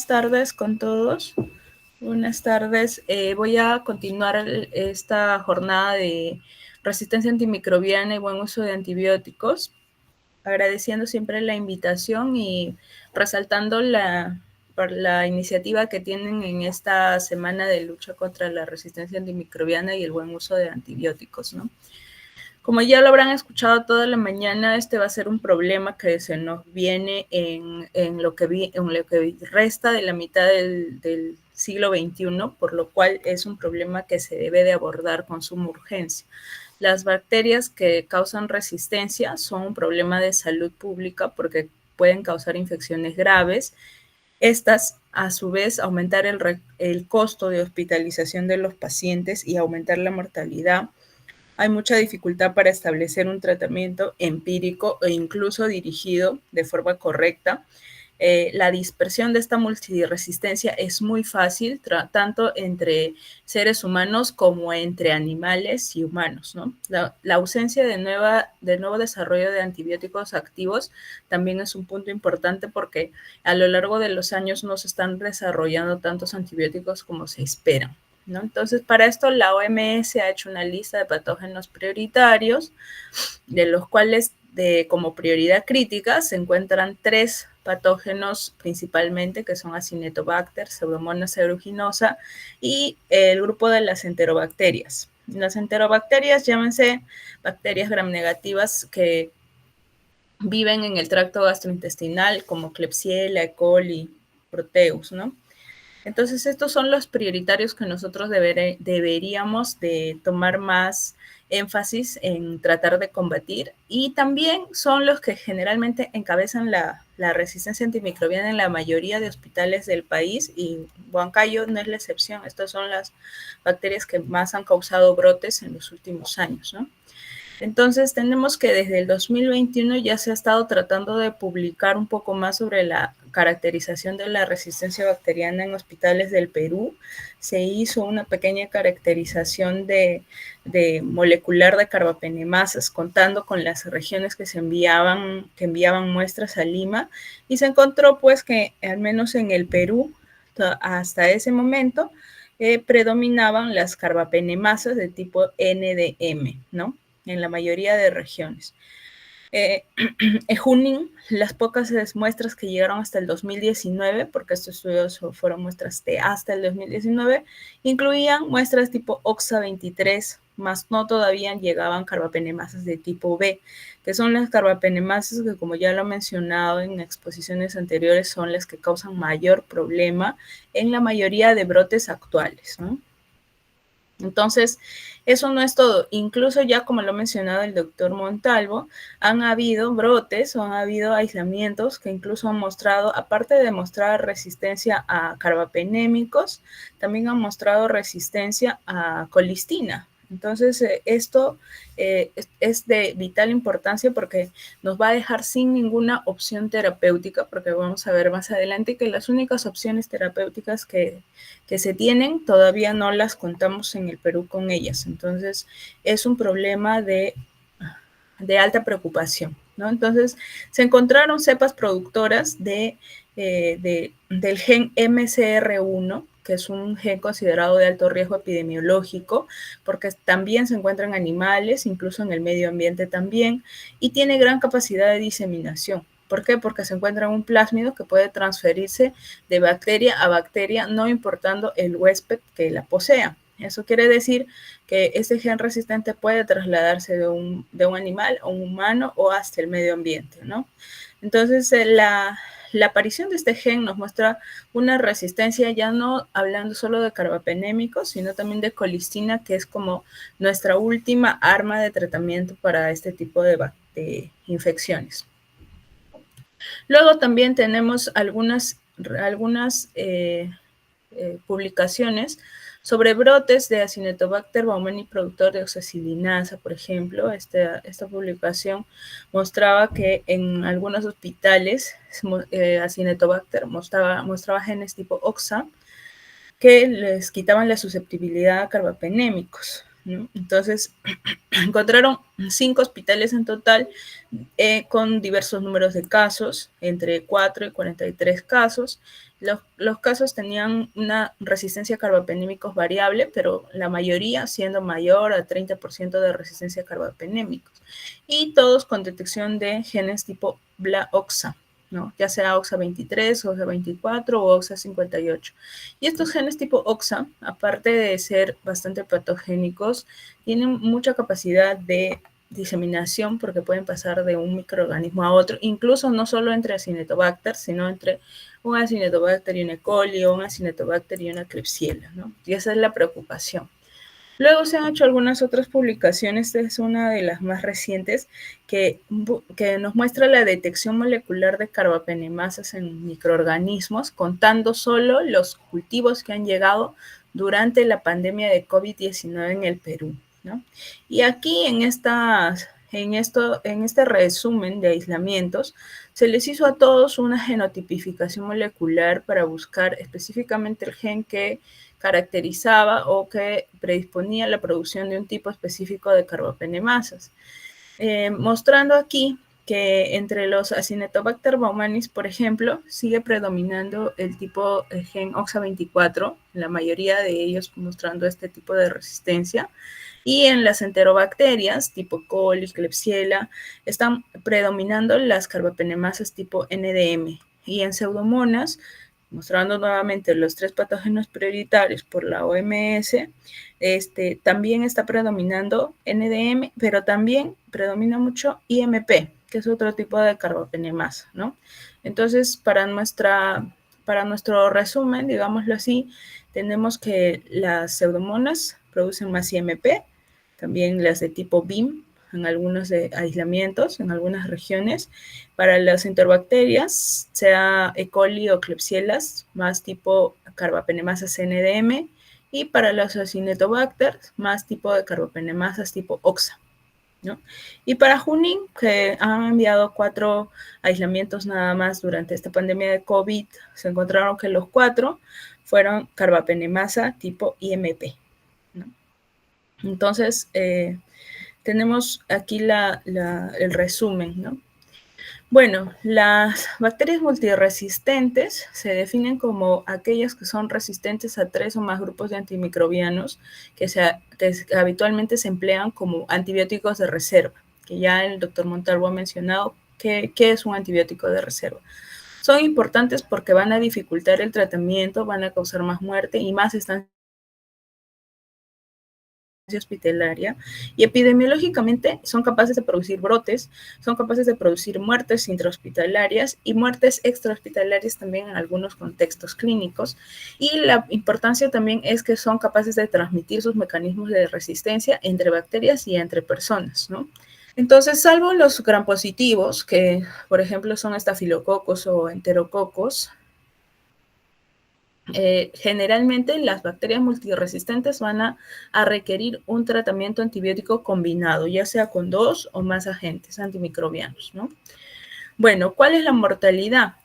buenas tardes con todos. Buenas tardes. Voy a continuar esta jornada de resistencia antimicrobiana y buen uso de antibióticos, agradeciendo siempre la invitación y resaltando por la iniciativa que tienen en esta semana de lucha contra la resistencia antimicrobiana y el buen uso de antibióticos, ¿no? Como ya lo habrán escuchado toda la mañana, este va a ser un problema que se nos viene en lo que resta de la mitad del siglo XXI, por lo cual es un problema que se debe de abordar con suma urgencia. Las bacterias que causan resistencia son un problema de salud pública porque pueden causar infecciones graves. Estas, a su vez, aumentar el costo de hospitalización de los pacientes y aumentar la mortalidad. Hay mucha dificultad para establecer un tratamiento empírico e incluso dirigido de forma correcta. La dispersión de esta multiresistencia es muy fácil, tanto entre seres humanos como entre animales y humanos, ¿no? La ausencia de nuevo desarrollo de antibióticos activos también es un punto importante porque a lo largo de los años no se están desarrollando tantos antibióticos como se esperan, ¿no? Entonces, para esto la OMS ha hecho una lista de patógenos prioritarios, de los cuales como prioridad crítica se encuentran 3 patógenos principalmente, que son Acinetobacter, Pseudomonas aeruginosa y el grupo de las enterobacterias. Las enterobacterias, llámense bacterias gram-negativas que viven en el tracto gastrointestinal, como Klebsiella, E. coli, Proteus, ¿no? Entonces, estos son los prioritarios que nosotros deberíamos de tomar más énfasis en tratar de combatir, y también son los que generalmente encabezan la resistencia antimicrobiana en la mayoría de hospitales del país, y Huancayo no es la excepción. Estas son las bacterias que más han causado brotes en los últimos años, ¿no? Entonces, tenemos que desde el 2021 ya se ha estado tratando de publicar un poco más sobre la caracterización de la resistencia bacteriana en hospitales del Perú. Se hizo una pequeña caracterización de molecular de carbapenemasas, contando con las regiones que enviaban muestras a Lima, y se encontró pues que al menos en el Perú, hasta ese momento, predominaban las carbapenemasas de tipo NDM, ¿no? En la mayoría de regiones. En Junín, las pocas muestras que llegaron hasta el 2019, porque estos estudios fueron muestras de hasta el 2019, incluían muestras tipo OXA23, más no todavía llegaban carbapenemasas de tipo B, que son las carbapenemasas que, como ya lo he mencionado en exposiciones anteriores, son las que causan mayor problema en la mayoría de brotes actuales, ¿no? Entonces, eso no es todo. Incluso ya, como lo ha mencionado el doctor Montalvo, han habido brotes o han habido aislamientos que incluso han mostrado, aparte de mostrar resistencia a carbapenémicos, también han mostrado resistencia a colistina. Entonces, esto es de vital importancia porque nos va a dejar sin ninguna opción terapéutica, porque vamos a ver más adelante que las únicas opciones terapéuticas que se tienen todavía no las contamos en el Perú con ellas. Entonces, es un problema de alta preocupación, ¿no? Entonces, se encontraron cepas productoras del gen MCR1, que es un gen considerado de alto riesgo epidemiológico, porque también se encuentra en animales, incluso en el medio ambiente también, y tiene gran capacidad de diseminación. ¿Por qué? Porque se encuentra en un plásmido que puede transferirse de bacteria a bacteria, no importando el huésped que la posea. Eso quiere decir que este gen resistente puede trasladarse de un animal a un humano o hasta el medio ambiente, ¿no? Entonces, la aparición de este gen nos muestra una resistencia, ya no hablando solo de carbapenémicos, sino también de colistina, que es como nuestra última arma de tratamiento para este tipo de infecciones. Luego también tenemos algunas publicaciones sobre brotes de Acinetobacter baumannii productor de oxacilinasa, por ejemplo. Esta publicación mostraba que en algunos hospitales Acinetobacter mostraba genes tipo OXA que les quitaban la susceptibilidad a carbapenémicos. ¿no? Entonces, encontraron 5 hospitales en total con diversos números de casos, entre 4 y 43 casos. Los casos tenían una resistencia a carbapenémicos variable, pero la mayoría siendo mayor a 30% de resistencia a carbapenémicos. Y todos con detección de genes tipo BLA-OXA, ¿no? Ya sea OXA23, OXA24 o OXA58. Y estos genes tipo OXA, aparte de ser bastante patogénicos, tienen mucha capacidad de diseminación porque pueden pasar de un microorganismo a otro, incluso no solo entre Acinetobacter, sino entre un Acinetobacter y un E. coli o un Acinetobacter y una Klebsiella, ¿no? Y esa es la preocupación. Luego se han hecho algunas otras publicaciones, esta es una de las más recientes, que nos muestra la detección molecular de carbapenemasas en microorganismos, contando solo los cultivos que han llegado durante la pandemia de COVID-19 en el Perú, ¿no? Y aquí en este resumen de aislamientos, se les hizo a todos una genotipificación molecular para buscar específicamente el gen que caracterizaba o que predisponía a la producción de un tipo específico de carbapenemasas. Mostrando aquí que entre los Acinetobacter baumanis, por ejemplo, sigue predominando el tipo gen OXA24, la mayoría de ellos mostrando este tipo de resistencia. Y en las enterobacterias, tipo coli, Klebsiella, están predominando las carbapenemasas tipo NDM. Y en pseudomonas, mostrando nuevamente los 3 patógenos prioritarios por la OMS, también está predominando NDM, pero también predomina mucho IMP, que es otro tipo de carbapenemasa, ¿no? Entonces, para nuestro resumen, digámoslo así, tenemos que las pseudomonas producen más IMP, también las de tipo BIM, en algunos aislamientos, en algunas regiones. Para las enterobacterias, sea E. coli o Klebsiellas, más tipo carbapenemasas NDM, y para los Acinetobacter, más tipo de carbapenemasas tipo OXA, ¿no? Y para Junín, que han enviado 4 aislamientos nada más durante esta pandemia de COVID, se encontraron que los 4 fueron carbapenemasa tipo IMP, ¿no? Entonces, tenemos aquí el resumen, ¿no? Bueno, las bacterias multiresistentes se definen como aquellas que son resistentes a 3 o más grupos de antimicrobianos que habitualmente se emplean como antibióticos de reserva, que ya el doctor Montalvo ha mencionado qué es un antibiótico de reserva. Son importantes porque van a dificultar el tratamiento, van a causar más muerte y más estancia hospitalaria, y epidemiológicamente son capaces de producir brotes, son capaces de producir muertes intrahospitalarias y muertes extrahospitalarias también en algunos contextos clínicos, y la importancia también es que son capaces de transmitir sus mecanismos de resistencia entre bacterias y entre personas, ¿no? Entonces, salvo los grampositivos, que por ejemplo son estafilococos o enterococos, generalmente las bacterias multiresistentes van a requerir un tratamiento antibiótico combinado, ya sea con 2 o más agentes antimicrobianos, ¿no? Bueno, ¿cuál es la mortalidad?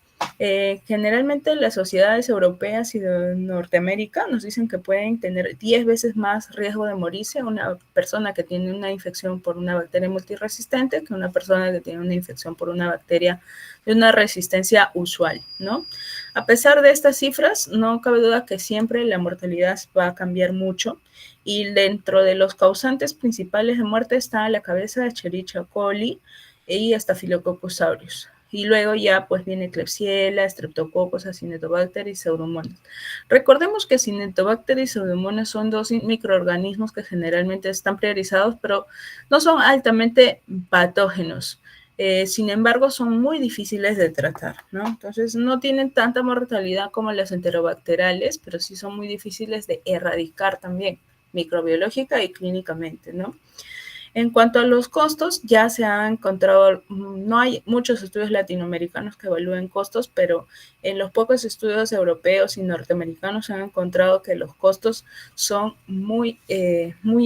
Generalmente las sociedades europeas y de Norteamérica nos dicen que pueden tener 10 veces más riesgo de morirse una persona que tiene una infección por una bacteria multiresistente que una persona que tiene una infección por una bacteria de una resistencia usual, ¿no? A pesar de estas cifras, no cabe duda que siempre la mortalidad va a cambiar mucho, y dentro de los causantes principales de muerte está la cabeza de Escherichia coli y Staphylococcus aureus. Y luego ya pues viene Klebsiella, Streptococcus, Acinetobacter y Pseudomonas. Recordemos que Acinetobacter y Pseudomonas son 2 microorganismos que generalmente están priorizados, pero no son altamente patógenos. Sin embargo, son muy difíciles de tratar, ¿no? Entonces, no tienen tanta mortalidad como las enterobacteriales, pero sí son muy difíciles de erradicar también, microbiológica y clínicamente, ¿no? En cuanto a los costos, ya se han encontrado, no hay muchos estudios latinoamericanos que evalúen costos, pero en los pocos estudios europeos y norteamericanos se han encontrado que los costos son muy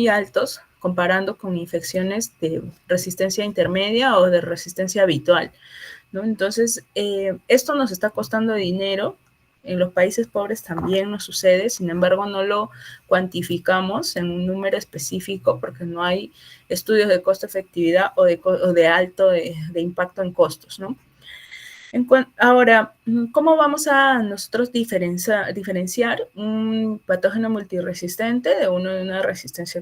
altos comparando con infecciones de resistencia intermedia o de resistencia habitual, ¿no? Entonces, esto nos está costando dinero, En los países pobres también nos sucede, sin embargo no lo cuantificamos en un número específico porque no hay estudios de costo-efectividad o de alto de impacto en costos, ¿no? Ahora, ¿cómo vamos a nosotros diferenciar un patógeno multiresistente de uno de una resistencia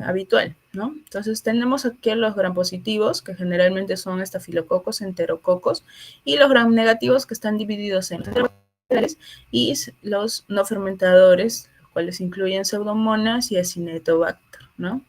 habitual, ¿no? Entonces, tenemos aquí los gram positivos, que generalmente son estafilococos, enterococos, y los gram negativos, que están divididos en los y los no fermentadores, los cuales incluyen pseudomonas y acinetobacter, ¿no?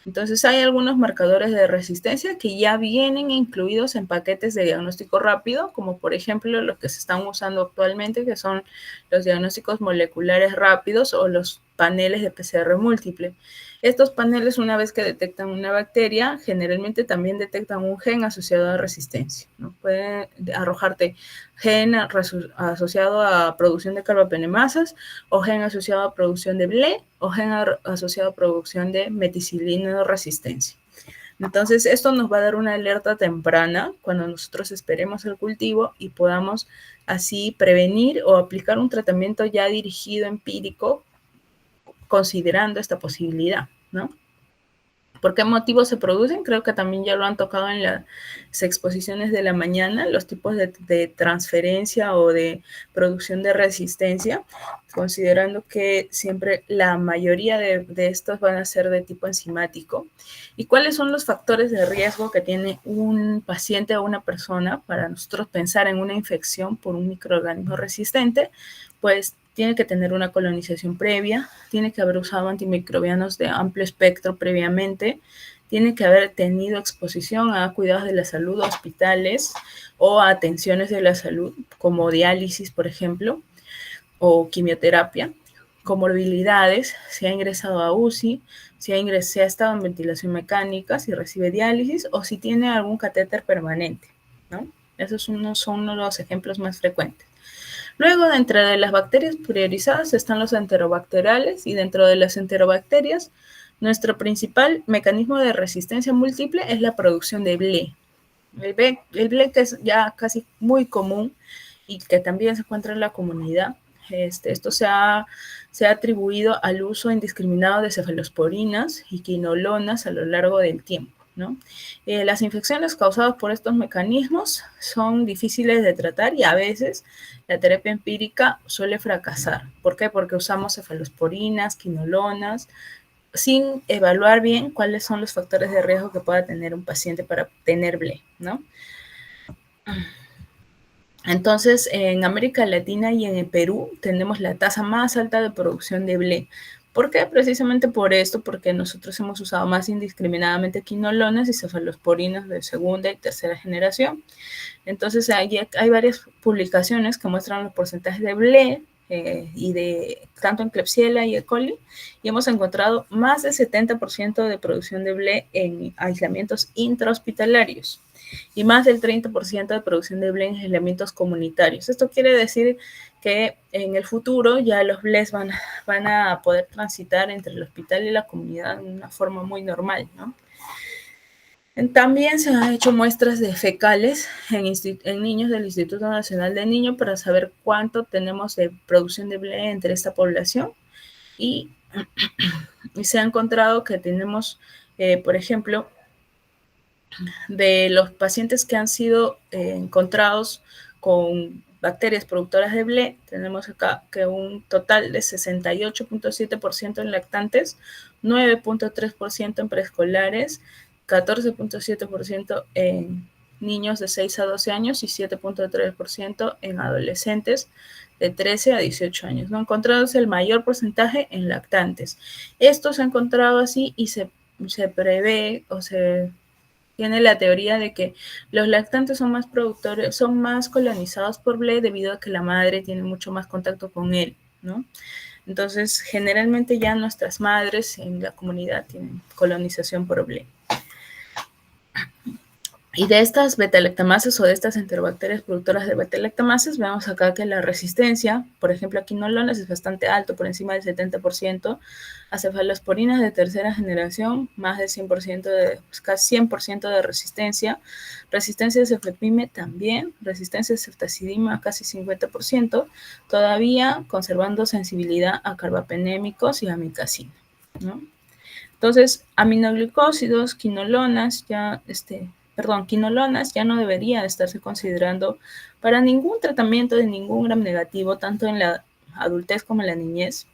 Entonces hay algunos marcadores de resistencia que ya vienen incluidos en paquetes de diagnóstico rápido, como por ejemplo los que se están usando actualmente, que son los diagnósticos moleculares rápidos o los paneles de PCR múltiple. Estos paneles, una vez que detectan una bacteria, generalmente también detectan un gen asociado a resistencia, ¿no? Pueden arrojarte gen asociado a producción de carbapenemasas, o gen asociado a producción de BLE, o gen asociado a producción de meticilina resistencia. Entonces, esto nos va a dar una alerta temprana cuando nosotros esperemos el cultivo y podamos así prevenir o aplicar un tratamiento ya dirigido empírico considerando esta posibilidad, ¿no? ¿Por qué motivos se producen? Creo que también ya lo han tocado en las exposiciones de la mañana, los tipos de transferencia o de producción de resistencia, considerando que siempre la mayoría de estos van a ser de tipo enzimático. ¿Y cuáles son los factores de riesgo que tiene un paciente o una persona para nosotros pensar en una infección por un microorganismo resistente? Pues tiene que tener una colonización previa, tiene que haber usado antimicrobianos de amplio espectro previamente, tiene que haber tenido exposición a cuidados de la salud, hospitales o a atenciones de la salud, como diálisis, por ejemplo, o quimioterapia, comorbilidades, si ha ingresado a UCI, si ha estado en ventilación mecánica, si recibe diálisis o si tiene algún catéter permanente, ¿no? Esos son uno de los ejemplos más frecuentes. Luego, dentro de las bacterias priorizadas están los enterobacteriales, y dentro de las enterobacterias, nuestro principal mecanismo de resistencia múltiple es la producción de BLE. El BLE que es ya casi muy común y que también se encuentra en la comunidad. Esto se ha atribuido al uso indiscriminado de cefalosporinas y quinolonas a lo largo del tiempo, ¿no? Las infecciones causadas por estos mecanismos son difíciles de tratar y a veces la terapia empírica suele fracasar. ¿Por qué? Porque usamos cefalosporinas, quinolonas, sin evaluar bien cuáles son los factores de riesgo que pueda tener un paciente para tener BLE, ¿no? Entonces, en América Latina y en el Perú tenemos la tasa más alta de producción de BLE. ¿Por qué? Precisamente por esto, porque nosotros hemos usado más indiscriminadamente quinolonas y cefalosporinas de segunda y tercera generación. Entonces, hay varias publicaciones que muestran los porcentajes de BLE y de tanto en Klebsiella y E. coli, y hemos encontrado más del 70% de producción de BLE en aislamientos intrahospitalarios y más del 30% de producción de BLE en aislamientos comunitarios. Esto quiere decir que en el futuro ya los BLEs van a poder transitar entre el hospital y la comunidad de una forma muy normal, ¿no? También se han hecho muestras de fecales en niños del Instituto Nacional del Niño para saber cuánto tenemos de producción de BLE entre esta población, y se ha encontrado que tenemos, por ejemplo, de los pacientes que han sido encontrados con bacterias productoras de BLE, tenemos acá que un total de 68.7% en lactantes, 9.3% en preescolares, 14.7% en niños de 6 a 12 años y 7.3% en adolescentes de 13 a 18 años. No encontrados el mayor porcentaje en lactantes. Esto se ha encontrado así y se prevé o se tiene la teoría de que los lactantes son más productores, son más colonizados por BLE debido a que la madre tiene mucho más contacto con él, ¿no? Entonces, generalmente ya nuestras madres en la comunidad tienen colonización por BLE. Y de estas beta-lactamases o de estas enterobacterias productoras de beta-lactamases, vemos acá que la resistencia, por ejemplo, a quinolonas es bastante alto, por encima del 70%, a cefalosporinas de tercera generación, más del 100% pues casi 100% de resistencia, resistencia de cefepime también, resistencia de ceftazidima casi 50%, todavía conservando sensibilidad a carbapenémicos y a amicacina, ¿no? Entonces, aminoglucósidos, quinolonas, quinolonas ya no debería estarse considerando para ningún tratamiento de ningún gram negativo, tanto en la adultez como en la niñez.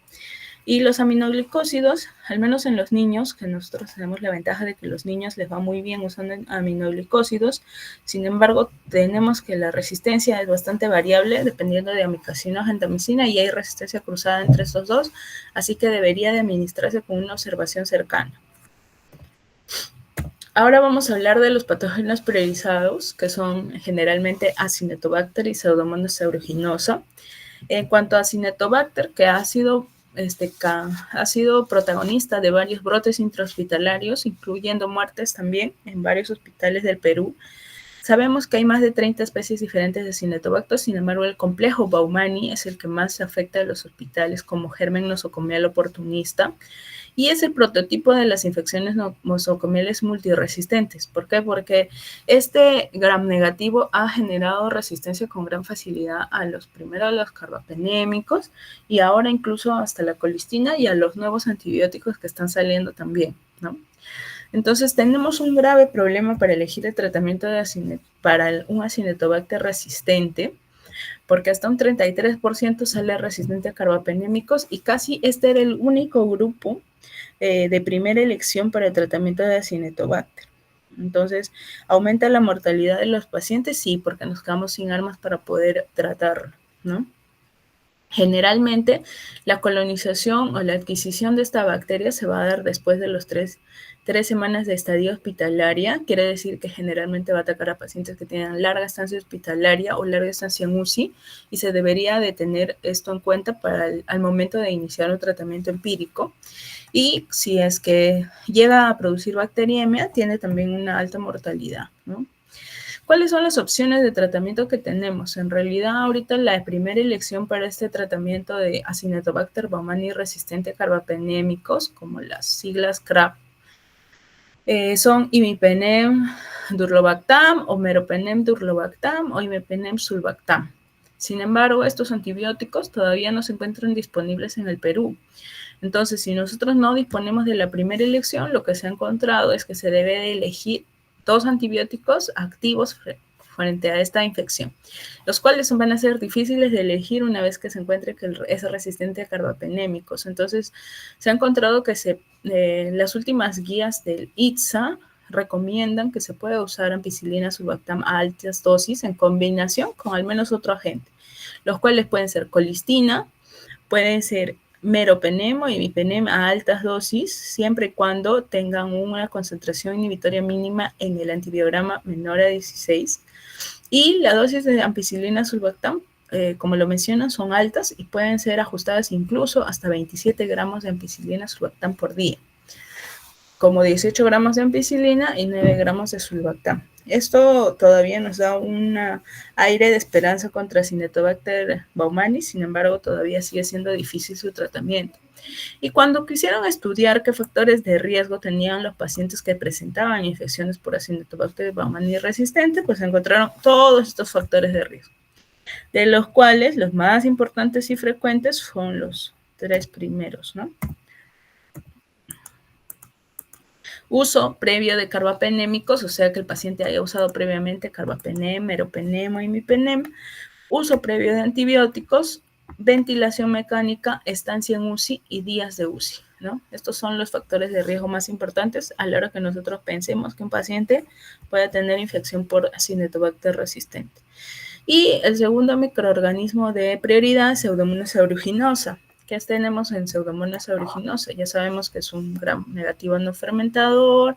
Y los aminoglucósidos, al menos en los niños, que nosotros tenemos la ventaja de que los niños les va muy bien usando aminoglucósidos, sin embargo, tenemos que la resistencia es bastante variable dependiendo de amicacina o gentamicina y hay resistencia cruzada entre estos dos, así que debería de administrarse con una observación cercana. Ahora vamos a hablar de los patógenos priorizados, que son generalmente Acinetobacter y Pseudomonas aeruginosa. En cuanto a Acinetobacter, que ha sido protagonista de varios brotes intrahospitalarios, incluyendo muertes también en varios hospitales del Perú. Sabemos que hay más de 30 especies diferentes de Acinetobacter, sin embargo, el complejo Baumani es el que más afecta a los hospitales como germen nosocomial oportunista y es el prototipo de las infecciones nosocomiales multiresistentes. ¿Por qué? Porque este gram negativo ha generado resistencia con gran facilidad a los carbapenémicos y ahora incluso hasta la colistina y a los nuevos antibióticos que están saliendo también, ¿no? Entonces tenemos un grave problema para elegir el tratamiento para un Acinetobacter resistente, porque hasta un 33% sale resistente a carbapenémicos y casi este era el único grupo de primera elección para el tratamiento de Acinetobacter. Entonces, ¿aumenta la mortalidad de los pacientes? Sí, porque nos quedamos sin armas para poder tratarlo, ¿no? Generalmente, la colonización o la adquisición de esta bacteria se va a dar después de los 3 semanas de estadía hospitalaria. Quiere decir que generalmente va a atacar a pacientes que tienen larga estancia hospitalaria o larga estancia en UCI y se debería de tener esto en cuenta al momento de iniciar un tratamiento empírico. Y si es que llega a producir bacteriemia, tiene también una alta mortalidad, ¿no? ¿Cuáles son las opciones de tratamiento que tenemos? En realidad, ahorita la primera elección para este tratamiento de Acinetobacter baumannii resistente a carbapenémicos, como las siglas CRAP, son imipenem durlobactam o meropenem durlobactam o imipenem sulbactam. Sin embargo, estos antibióticos todavía no se encuentran disponibles en el Perú. Entonces, si nosotros no disponemos de la primera elección, lo que se ha encontrado es que se debe de elegir 2 antibióticos activos frente a esta infección, los cuales van a ser difíciles de elegir una vez que se encuentre que es resistente a carbapenémicos. Entonces, se ha encontrado que las últimas guías del ITSA recomiendan que se pueda usar ampicilina sulbactam a altas dosis en combinación con al menos otro agente, los cuales pueden ser colistina, pueden ser meropenem o imipenem a altas dosis, siempre y cuando tengan una concentración inhibitoria mínima en el antibiograma menor a 16. Y la dosis de ampicilina sulbactam, como lo mencionan, son altas y pueden ser ajustadas incluso hasta 27 gramos de ampicilina sulbactam por día, como 18 gramos de ampicilina y 9 gramos de sulbactam. Esto todavía nos da un aire de esperanza contra Acinetobacter baumannii, sin embargo, todavía sigue siendo difícil su tratamiento. Y cuando quisieron estudiar qué factores de riesgo tenían los pacientes que presentaban infecciones por Acinetobacter baumannii resistente, pues encontraron todos estos factores de riesgo, de los cuales los más importantes y frecuentes son los 3 primeros, ¿no? Uso previo de carbapenémicos, o sea que el paciente haya usado previamente carbapenem, meropenem o imipenem. Uso previo de antibióticos, ventilación mecánica, estancia en UCI y días de UCI, ¿no? Estos son los factores de riesgo más importantes a la hora que nosotros pensemos que un paciente pueda tener infección por Acinetobacter resistente. Y el segundo microorganismo de prioridad, Pseudomonas aeruginosa. ¿Qué tenemos en Pseudomonas aeruginosa? Ya sabemos que es un gram negativo no fermentador,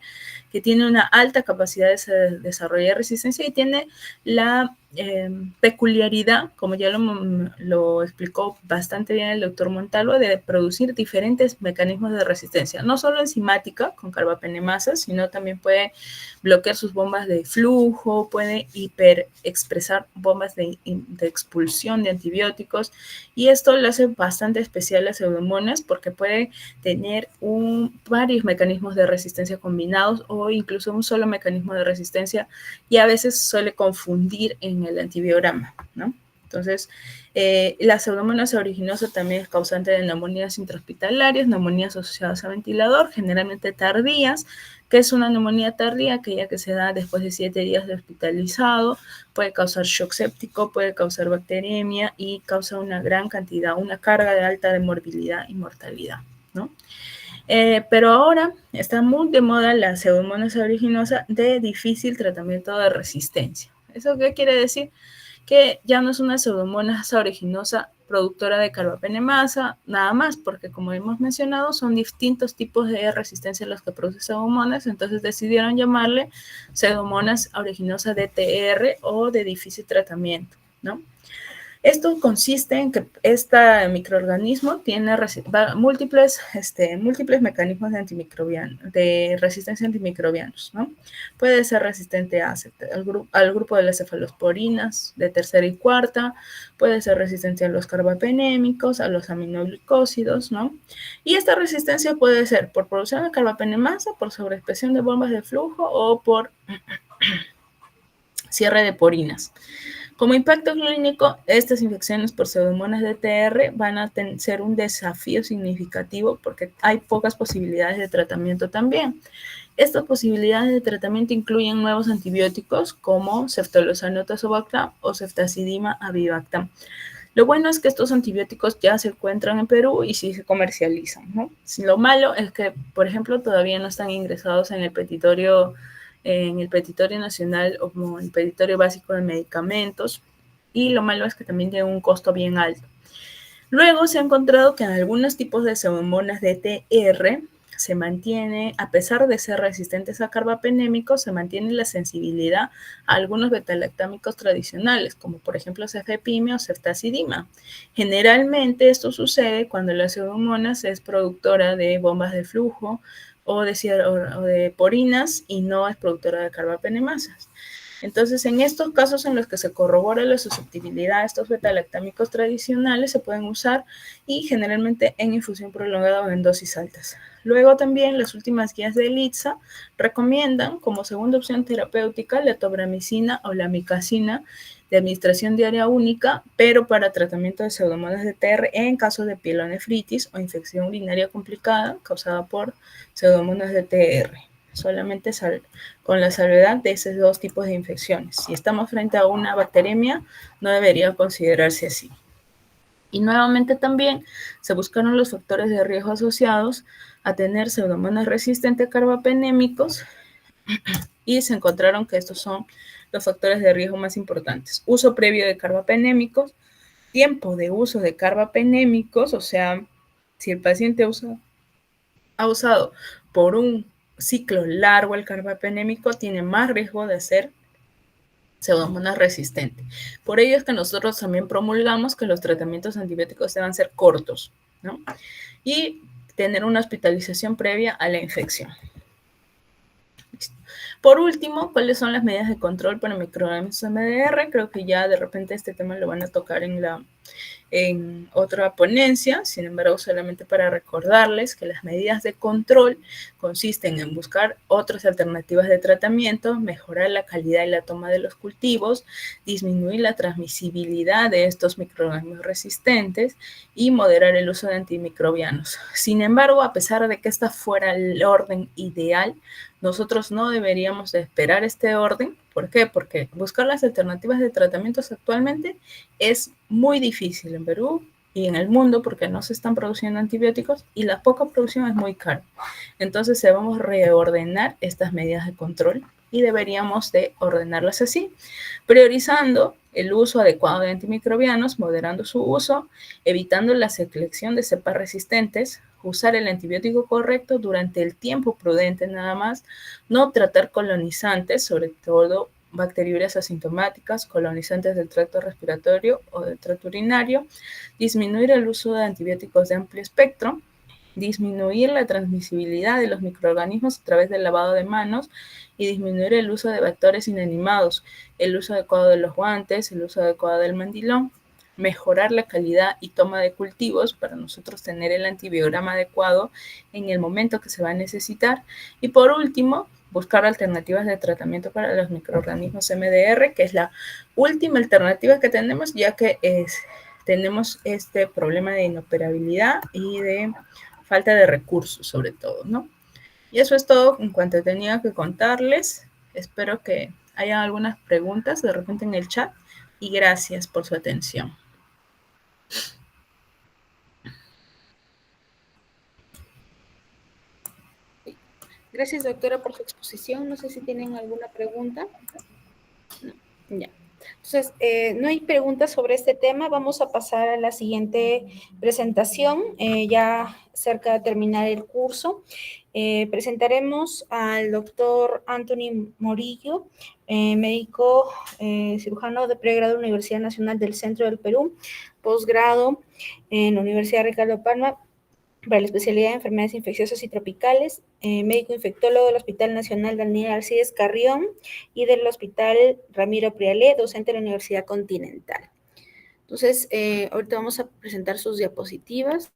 que tiene una alta capacidad de desarrollar resistencia y tiene la peculiaridad, como ya lo explicó bastante bien el doctor Montalvo, de producir diferentes mecanismos de resistencia, no solo enzimática con carbapenemasa, sino también puede bloquear sus bombas de flujo, puede hiperexpresar bombas de expulsión de antibióticos, y esto lo hace bastante especial a Pseudomonas porque puede tener varios mecanismos de resistencia combinados o incluso un solo mecanismo de resistencia, y a veces suele confundir en el antibiograma, ¿no? Entonces, la Pseudomonas aeruginosa también es causante de neumonías intrahospitalarias, neumonías asociadas a ventilador, generalmente tardías, que es una neumonía tardía, aquella que se da después de 7 días de hospitalizado, puede causar shock séptico, puede causar bacteremia y causa una gran cantidad, una carga de alta de morbilidad y mortalidad, ¿no? Pero ahora está muy de moda la Pseudomonas aeruginosa de difícil tratamiento de resistencia. ¿Eso qué quiere decir? Que ya no es una Pseudomonas aeruginosa productora de carbapenemasa, nada más, porque como hemos mencionado, son distintos tipos de resistencia los que produce Pseudomonas, entonces decidieron llamarle Pseudomonas aeruginosa DTR o de difícil tratamiento, ¿no? Esto consiste en que este microorganismo tiene múltiples mecanismos de resistencia antimicrobianos, ¿no? Puede ser resistente al grupo de las cefalosporinas de tercera y cuarta, puede ser resistente a los carbapenémicos, a los aminoglicósidos, ¿no? Y esta resistencia puede ser por producción de carbapenemasa, por sobreexpresión de bombas de flujo o por cierre de porinas. Como impacto clínico, estas infecciones por Pseudomonas DTR van a ser un desafío significativo porque hay pocas posibilidades de tratamiento también. Estas posibilidades de tratamiento incluyen nuevos antibióticos como ceftolozano tazobactam o ceftazidima avibactam. Lo bueno es que estos antibióticos ya se encuentran en Perú y sí se comercializan, ¿no? Lo malo es que, por ejemplo, todavía no están ingresados en el petitorio nacional o como el petitorio básico de medicamentos, y lo malo es que también tiene un costo bien alto. Luego se ha encontrado que en algunos tipos de Pseudomonas DTR se mantiene, a pesar de ser resistentes a carbapenémicos, se mantiene la sensibilidad a algunos betalactámicos tradicionales, como por ejemplo cefepime o ceftazidima. Generalmente esto sucede cuando la Pseudomonas es productora de bombas de flujo o de porinas y no es productora de carbapenemasas. Entonces, en estos casos en los que se corrobora la susceptibilidad a estos betalactámicos tradicionales, se pueden usar y generalmente en infusión prolongada o en dosis altas. Luego también las últimas guías de ELITSA recomiendan como segunda opción terapéutica la tobramicina o la amicacina de administración diaria única, pero para tratamiento de Pseudomonas DTR en caso de pielonefritis o infección urinaria complicada causada por Pseudomonas DTR. Solamente con la salvedad de esos dos tipos de infecciones. Si estamos frente a una bacteremia, no debería considerarse así. Y nuevamente también se buscaron los factores de riesgo asociados a tener Pseudomonas resistentes a carbapenémicos y se encontraron que estos son los factores de riesgo más importantes. Uso previo de carbapenémicos, tiempo de uso de carbapenémicos, o sea, si el paciente ha usado por un ciclo largo el carbapenémico, tiene más riesgo de ser Pseudomonas resistente. Por ello es que nosotros también promulgamos que los tratamientos antibióticos deban ser cortos, ¿no? Y tener una hospitalización previa a la infección. Listo. Por último, ¿cuáles son las medidas de control para microorganismos MDR? Creo que ya de repente este tema lo van a tocar en otra ponencia, sin embargo, solamente para recordarles que las medidas de control consisten en buscar otras alternativas de tratamiento, mejorar la calidad y la toma de los cultivos, disminuir la transmisibilidad de estos microorganismos resistentes y moderar el uso de antimicrobianos. Sin embargo, a pesar de que esta fuera el orden ideal, nosotros no deberíamos de esperar este orden. ¿Por qué? Porque buscar las alternativas de tratamientos actualmente es muy difícil en Perú y en el mundo porque no se están produciendo antibióticos y la poca producción es muy cara. Entonces debemos reordenar estas medidas de control y deberíamos de ordenarlas así, priorizando el uso adecuado de antimicrobianos, moderando su uso, evitando la selección de cepas resistentes, usar el antibiótico correcto durante el tiempo prudente nada más, no tratar colonizantes, sobre todo bacteriurias asintomáticas, colonizantes del tracto respiratorio o del tracto urinario, disminuir el uso de antibióticos de amplio espectro, disminuir la transmisibilidad de los microorganismos a través del lavado de manos y disminuir el uso de vectores inanimados, el uso adecuado de los guantes, el uso adecuado del mandilón, mejorar la calidad y toma de cultivos para nosotros tener el antibiograma adecuado en el momento que se va a necesitar. Y por último, buscar alternativas de tratamiento para los microorganismos MDR, que es la última alternativa que tenemos, ya que tenemos este problema de inoperabilidad y de falta de recursos, sobre todo, ¿no? Y eso es todo en cuanto tenía que contarles. Espero que hayan algunas preguntas de repente en el chat y gracias por su atención. Gracias, doctora, por su exposición. No sé si tienen alguna pregunta. No, ya. Entonces, no hay preguntas sobre este tema. Vamos a pasar a la siguiente presentación, ya cerca de terminar el curso. Presentaremos al doctor Anthony Morillo, médico cirujano de pregrado en la Universidad Nacional del Centro del Perú, posgrado en la Universidad Ricardo Palma, para la especialidad de enfermedades infecciosas y tropicales, médico infectólogo del Hospital Nacional Daniel Alcides Carrión y del Hospital Ramiro Prialé, docente de la Universidad Continental. Entonces, ahorita vamos a presentar sus diapositivas.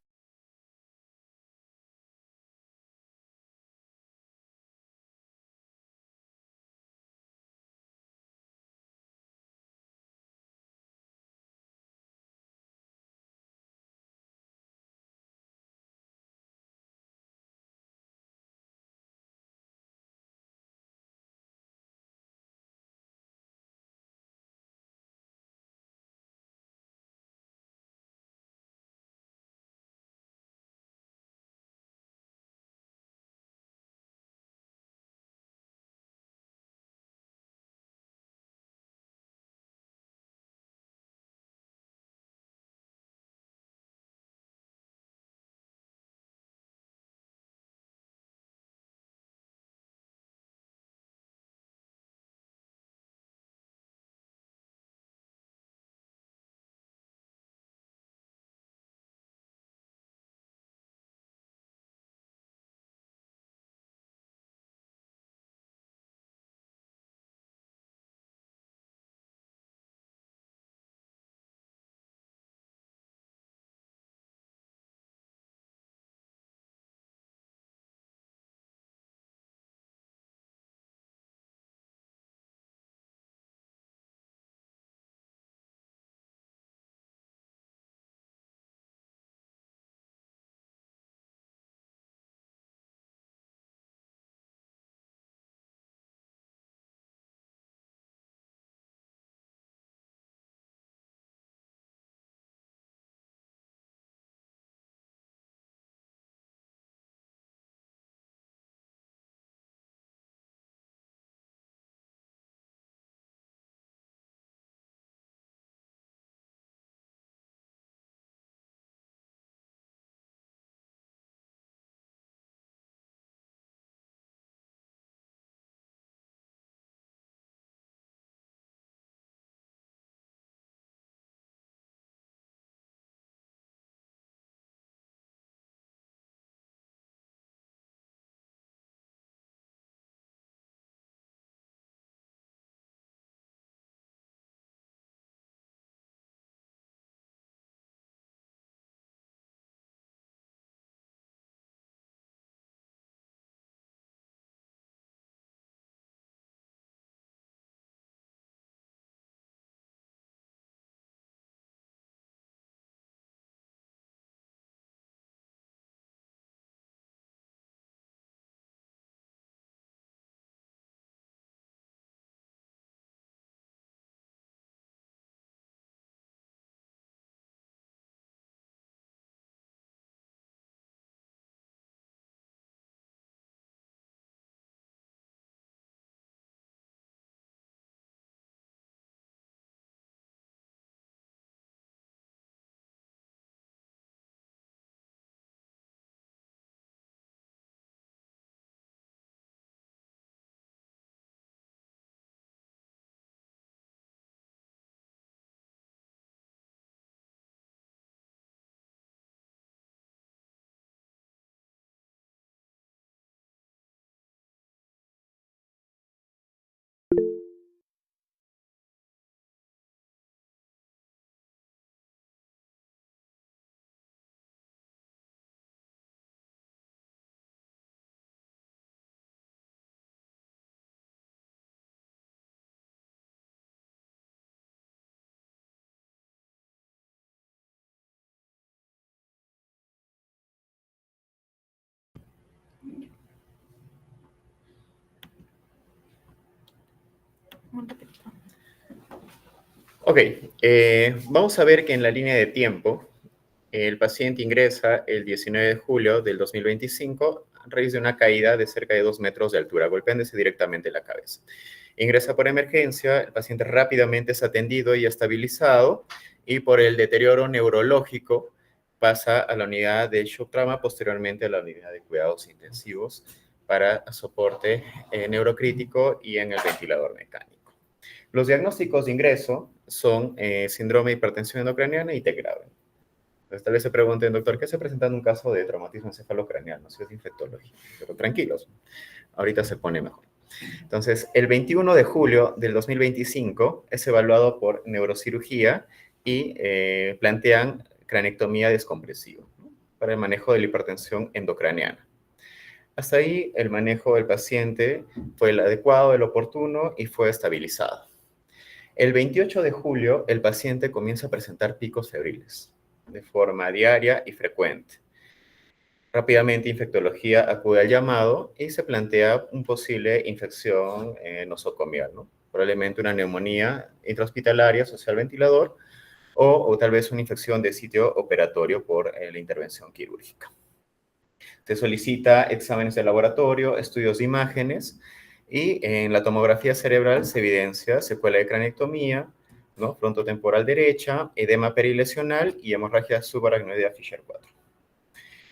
Ok, vamos a ver que en la línea de tiempo, el paciente ingresa el 19 de julio del 2025 a raíz de una caída de cerca de 2 metros de altura, golpeándose directamente en la cabeza. Ingresa por emergencia, el paciente rápidamente es atendido y estabilizado, y por el deterioro neurológico pasa a la unidad de shock trauma, posteriormente a la unidad de cuidados intensivos para soporte neurocrítico y en el ventilador mecánico. Los diagnósticos de ingreso son síndrome de hipertensión endocraniana y TEC grave. Entonces, tal vez se pregunten, doctor, ¿qué se presenta en un caso de traumatismo encefalocraneal? Si es infectología, pero tranquilos, ahorita se pone mejor. Entonces, el 21 de julio del 2025 es evaluado por neurocirugía y plantean cranectomía descompresiva, ¿no?, para el manejo de la hipertensión endocraniana. Hasta ahí el manejo del paciente fue el adecuado, el oportuno y fue estabilizado. El 28 de julio el paciente comienza a presentar picos febriles de forma diaria y frecuente. Rápidamente infectología acude al llamado y se plantea un posible infección nosocomial, ¿no? Probablemente una neumonía intrahospitalaria asociada al ventilador o tal vez una infección de sitio operatorio por la intervención quirúrgica. Se solicita exámenes de laboratorio, estudios de imágenes y en la tomografía cerebral se evidencia secuela de cranectomía, ¿no?, frontotemporal derecha, edema perilesional y hemorragia subaracnoidea Fisher 4.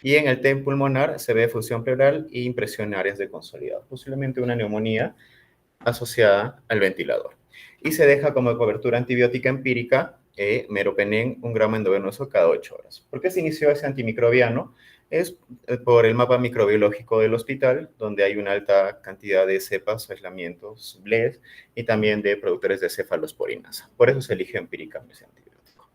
Y en el TEM pulmonar se ve fusión pleural e impresión en áreas de consolidado, posiblemente una neumonía asociada al ventilador. Y se deja como cobertura antibiótica empírica meropenem 1 gramo endovenoso cada 8 horas. ¿Por qué se inició ese antimicrobiano? Es por el mapa microbiológico del hospital, donde hay una alta cantidad de cepas o aislamientos BLES y también de productores de cefalosporinasa. Por eso se elige empíricamente ese antibiótico.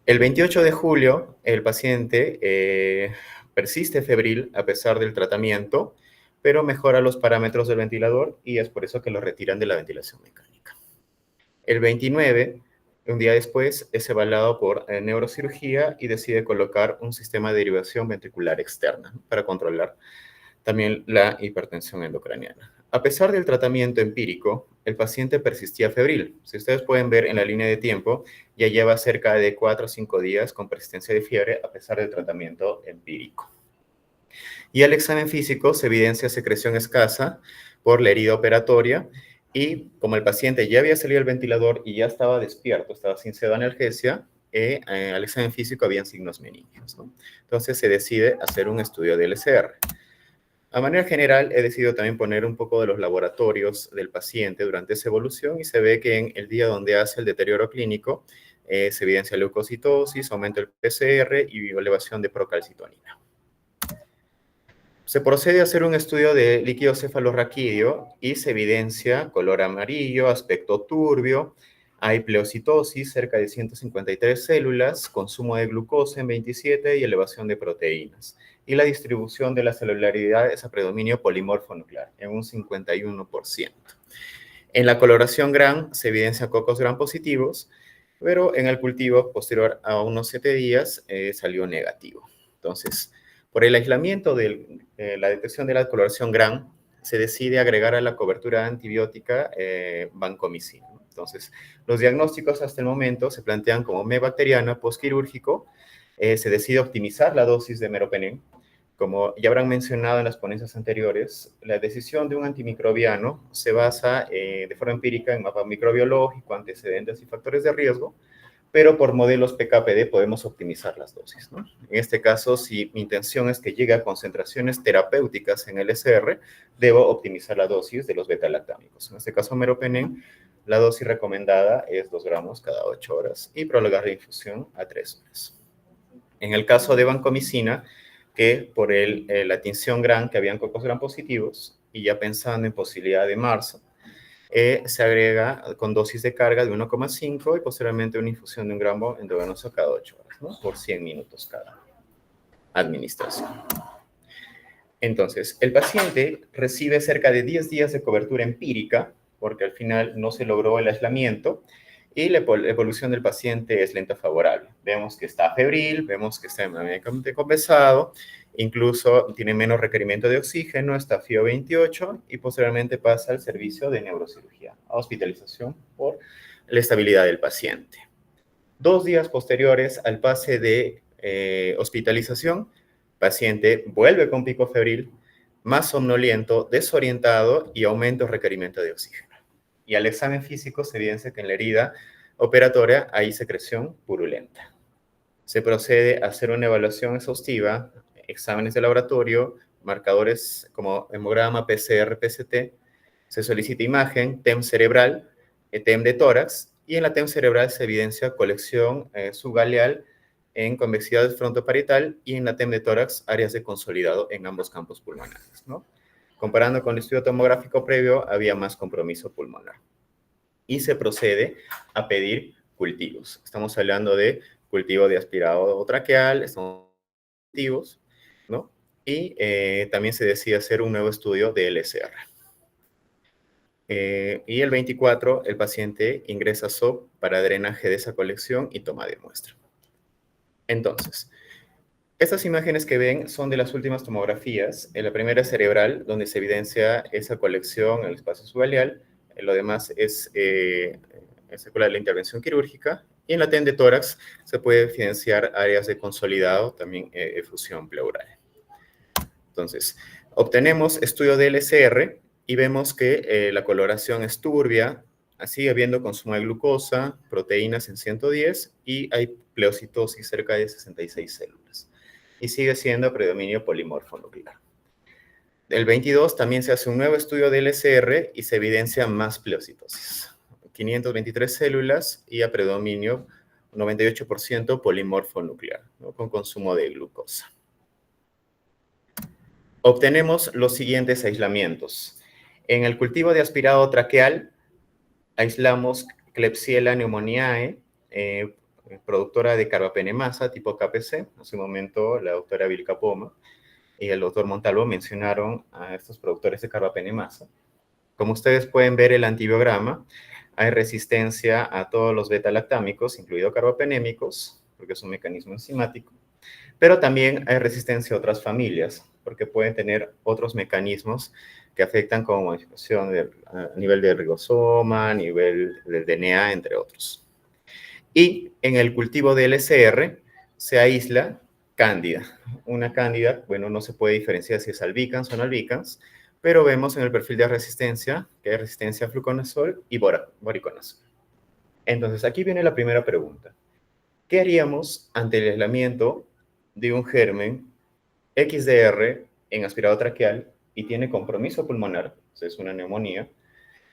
El 28 de julio, el paciente persiste febril a pesar del tratamiento, pero mejora los parámetros del ventilador y es por eso que lo retiran de la ventilación mecánica. El 29, un día después, es evaluado por neurocirugía y decide colocar un sistema de derivación ventricular externa, ¿no?, para controlar también la hipertensión endocraniana. A pesar del tratamiento empírico, el paciente persistía febril. Si ustedes pueden ver en la línea de tiempo, ya lleva cerca de 4 o 5 días con persistencia de fiebre a pesar del tratamiento empírico. Y al examen físico se evidencia secreción escasa por la herida operatoria y como el paciente ya había salido del ventilador y ya estaba despierto, estaba sin pseudoanalgesia, al examen físico habían signos meningios, ¿no? Entonces se decide hacer un estudio de LCR. A manera general, he decidido también poner un poco de los laboratorios del paciente durante esa evolución y se ve que en el día donde hace el deterioro clínico se evidencia leucocitosis, aumento del PCR y elevación de procalcitonina. Se procede a hacer un estudio de líquido cefalorraquídeo y se evidencia color amarillo, aspecto turbio, hay pleocitosis, cerca de 153 células, consumo de glucosa en 27 y elevación de proteínas. Y la distribución de la celularidad es a predominio polimorfo nuclear, en un 51%. En la coloración GRAM se evidencia cocos GRAM positivos, pero en el cultivo posterior a unos 7 días salió negativo. Entonces, por el aislamiento de la detección de la coloración GRAM, se decide agregar a la cobertura antibiótica vancomicina. Entonces, los diagnósticos hasta el momento se plantean como ME bacteriana postquirúrgico. Se decide optimizar la dosis de meropenem. Como ya habrán mencionado en las ponencias anteriores, la decisión de un antimicrobiano se basa de forma empírica en mapa microbiológico, antecedentes y factores de riesgo, pero por modelos PKPD podemos optimizar las dosis, ¿no? En este caso, si mi intención es que llegue a concentraciones terapéuticas en LCR, debo optimizar la dosis de los beta-lactámicos. En este caso, meropenem, la dosis recomendada es 2 gramos cada 8 horas y prolongar la infusión a 3 horas. En el caso de vancomicina, que por la tinción GRAM, que habían cocos GRAM positivos, y ya pensando en posibilidad de marzo, se agrega con dosis de carga de 1,5 y posteriormente una infusión de 1 gramo endovenoso cada 8 horas, ¿no?, por 100 minutos cada administración. Entonces, el paciente recibe cerca de 10 días de cobertura empírica, porque al final no se logró el aislamiento, y la evolución del paciente es lenta favorable. Vemos que está febril, vemos que está medicamentalmente compensado, incluso tiene menos requerimiento de oxígeno, está FIO 28 y posteriormente pasa al servicio de neurocirugía, a hospitalización por la estabilidad del paciente. 2 días posteriores al pase de hospitalización, paciente vuelve con pico febril, más somnoliento, desorientado y aumento de requerimiento de oxígeno. Y al examen físico se evidencia que en la herida operatoria hay secreción purulenta. Se procede a hacer una evaluación exhaustiva, exámenes de laboratorio, marcadores como hemograma, PCR, PCT, se solicita imagen, TEM cerebral, TEM de tórax, y en la TEM cerebral se evidencia colección subgaleal en convexidad frontoparietal y en la TEM de tórax áreas de consolidado en ambos campos pulmonares, ¿no? Comparando con el estudio tomográfico previo, había más compromiso pulmonar. Y se procede a pedir cultivos. Estamos hablando de cultivo de aspirado traqueal, estamos cultivos, ¿no? Y también se decide hacer un nuevo estudio de LSR. Y el 24, el paciente ingresa a SOP para drenaje de esa colección y toma de muestra. Entonces, estas imágenes que ven son de las últimas tomografías. En la primera es cerebral, donde se evidencia esa colección en el espacio subgaleal. Lo demás es secuela de la intervención quirúrgica. Y en la TEM de tórax se puede evidenciar áreas de consolidado, también efusión pleural. Entonces, obtenemos estudio de LCR y vemos que la coloración es turbia, sigue habiendo consumo de glucosa, proteínas en 110 y hay pleocitosis cerca de 66 células. Y sigue siendo predominio polimorfo nuclear. El 22 también se hace un nuevo estudio de LCR y se evidencia más pleocitosis. 523 células y a predominio 98% polimorfo nuclear, ¿no? Con consumo de glucosa. Obtenemos los siguientes aislamientos. En el cultivo de aspirado traqueal, aislamos Klebsiella pneumoniae, productora de carbapenemasa tipo KPC. En su momento, la doctora Vilca Poma y el doctor Montalvo mencionaron a estos productores de carbapenemasa. Como ustedes pueden ver el antibiograma, hay resistencia a todos los beta-lactámicos, incluidos carbapenémicos, porque es un mecanismo enzimático, pero también hay resistencia a otras familias, porque pueden tener otros mecanismos que afectan como modificación a nivel del ribosoma, a nivel del DNA, entre otros. Y en el cultivo de LCR se aísla cándida. Una cándida, bueno, no se puede diferenciar si es albicans o no albicans, pero vemos en el perfil de resistencia que hay resistencia a fluconazol y voriconazol. Entonces, aquí viene la primera pregunta. ¿Qué haríamos ante el aislamiento de un germen XDR en aspirado traqueal y tiene compromiso pulmonar, o sea, es una neumonía,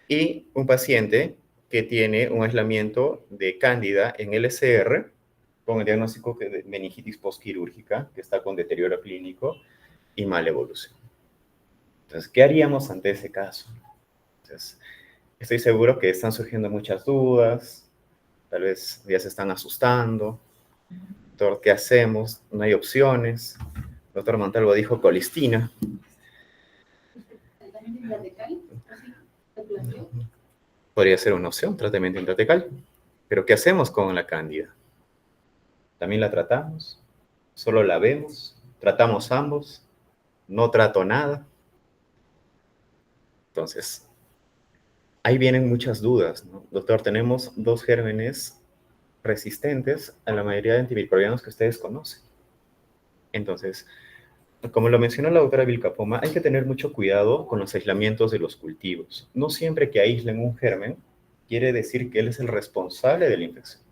y un paciente que tiene un aislamiento de cándida en LCR con el diagnóstico de meningitis postquirúrgica que está con deterioro clínico y mala evolución? Entonces, ¿qué haríamos ante ese caso? Entonces, estoy seguro que están surgiendo muchas dudas, tal vez ya se están asustando. Doctor, ¿qué hacemos? No hay opciones. El doctor Montalvo dijo colistina. Podría ser una opción, tratamiento intratecal. Pero ¿qué hacemos con la cándida? ¿También la tratamos? ¿Solo la vemos? ¿Tratamos ambos? ¿No trato nada? Entonces, ahí vienen muchas dudas, ¿no? Doctor, tenemos 2 gérmenes resistentes a la mayoría de antimicrobianos que ustedes conocen. Entonces, como lo mencionó la doctora Vilca Poma, hay que tener mucho cuidado con los aislamientos de los cultivos. No siempre que aíslen un germen quiere decir que él es el responsable de la infección.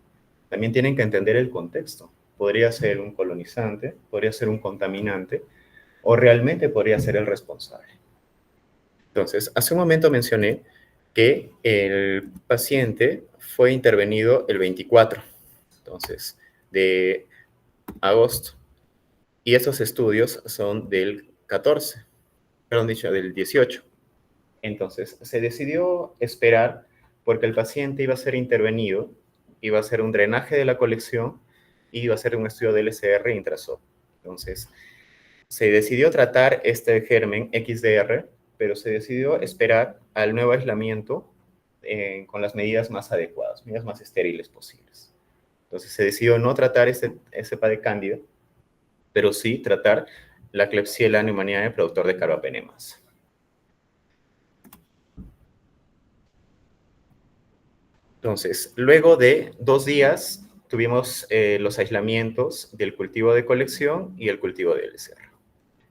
También tienen que entender el contexto. Podría ser un colonizante, podría ser un contaminante, o realmente podría ser el responsable. Entonces, hace un momento mencioné que el paciente fue intervenido el 24, entonces, de agosto. Y estos estudios son del 14, perdón, dicho, del 18. Entonces, se decidió esperar porque el paciente iba a ser intervenido, iba a hacer un drenaje de la colección y iba a hacer un estudio de LCR intrasop. Entonces, se decidió tratar este germen XDR, pero se decidió esperar al nuevo aislamiento con las medidas más adecuadas, medidas más estériles posibles. Entonces se decidió no tratar ese cepa de cándida, pero sí tratar la Klebsiella pneumoniae productor de carbapenemasa. Entonces, luego de 2 días, tuvimos los aislamientos del cultivo de colección y el cultivo de LCR.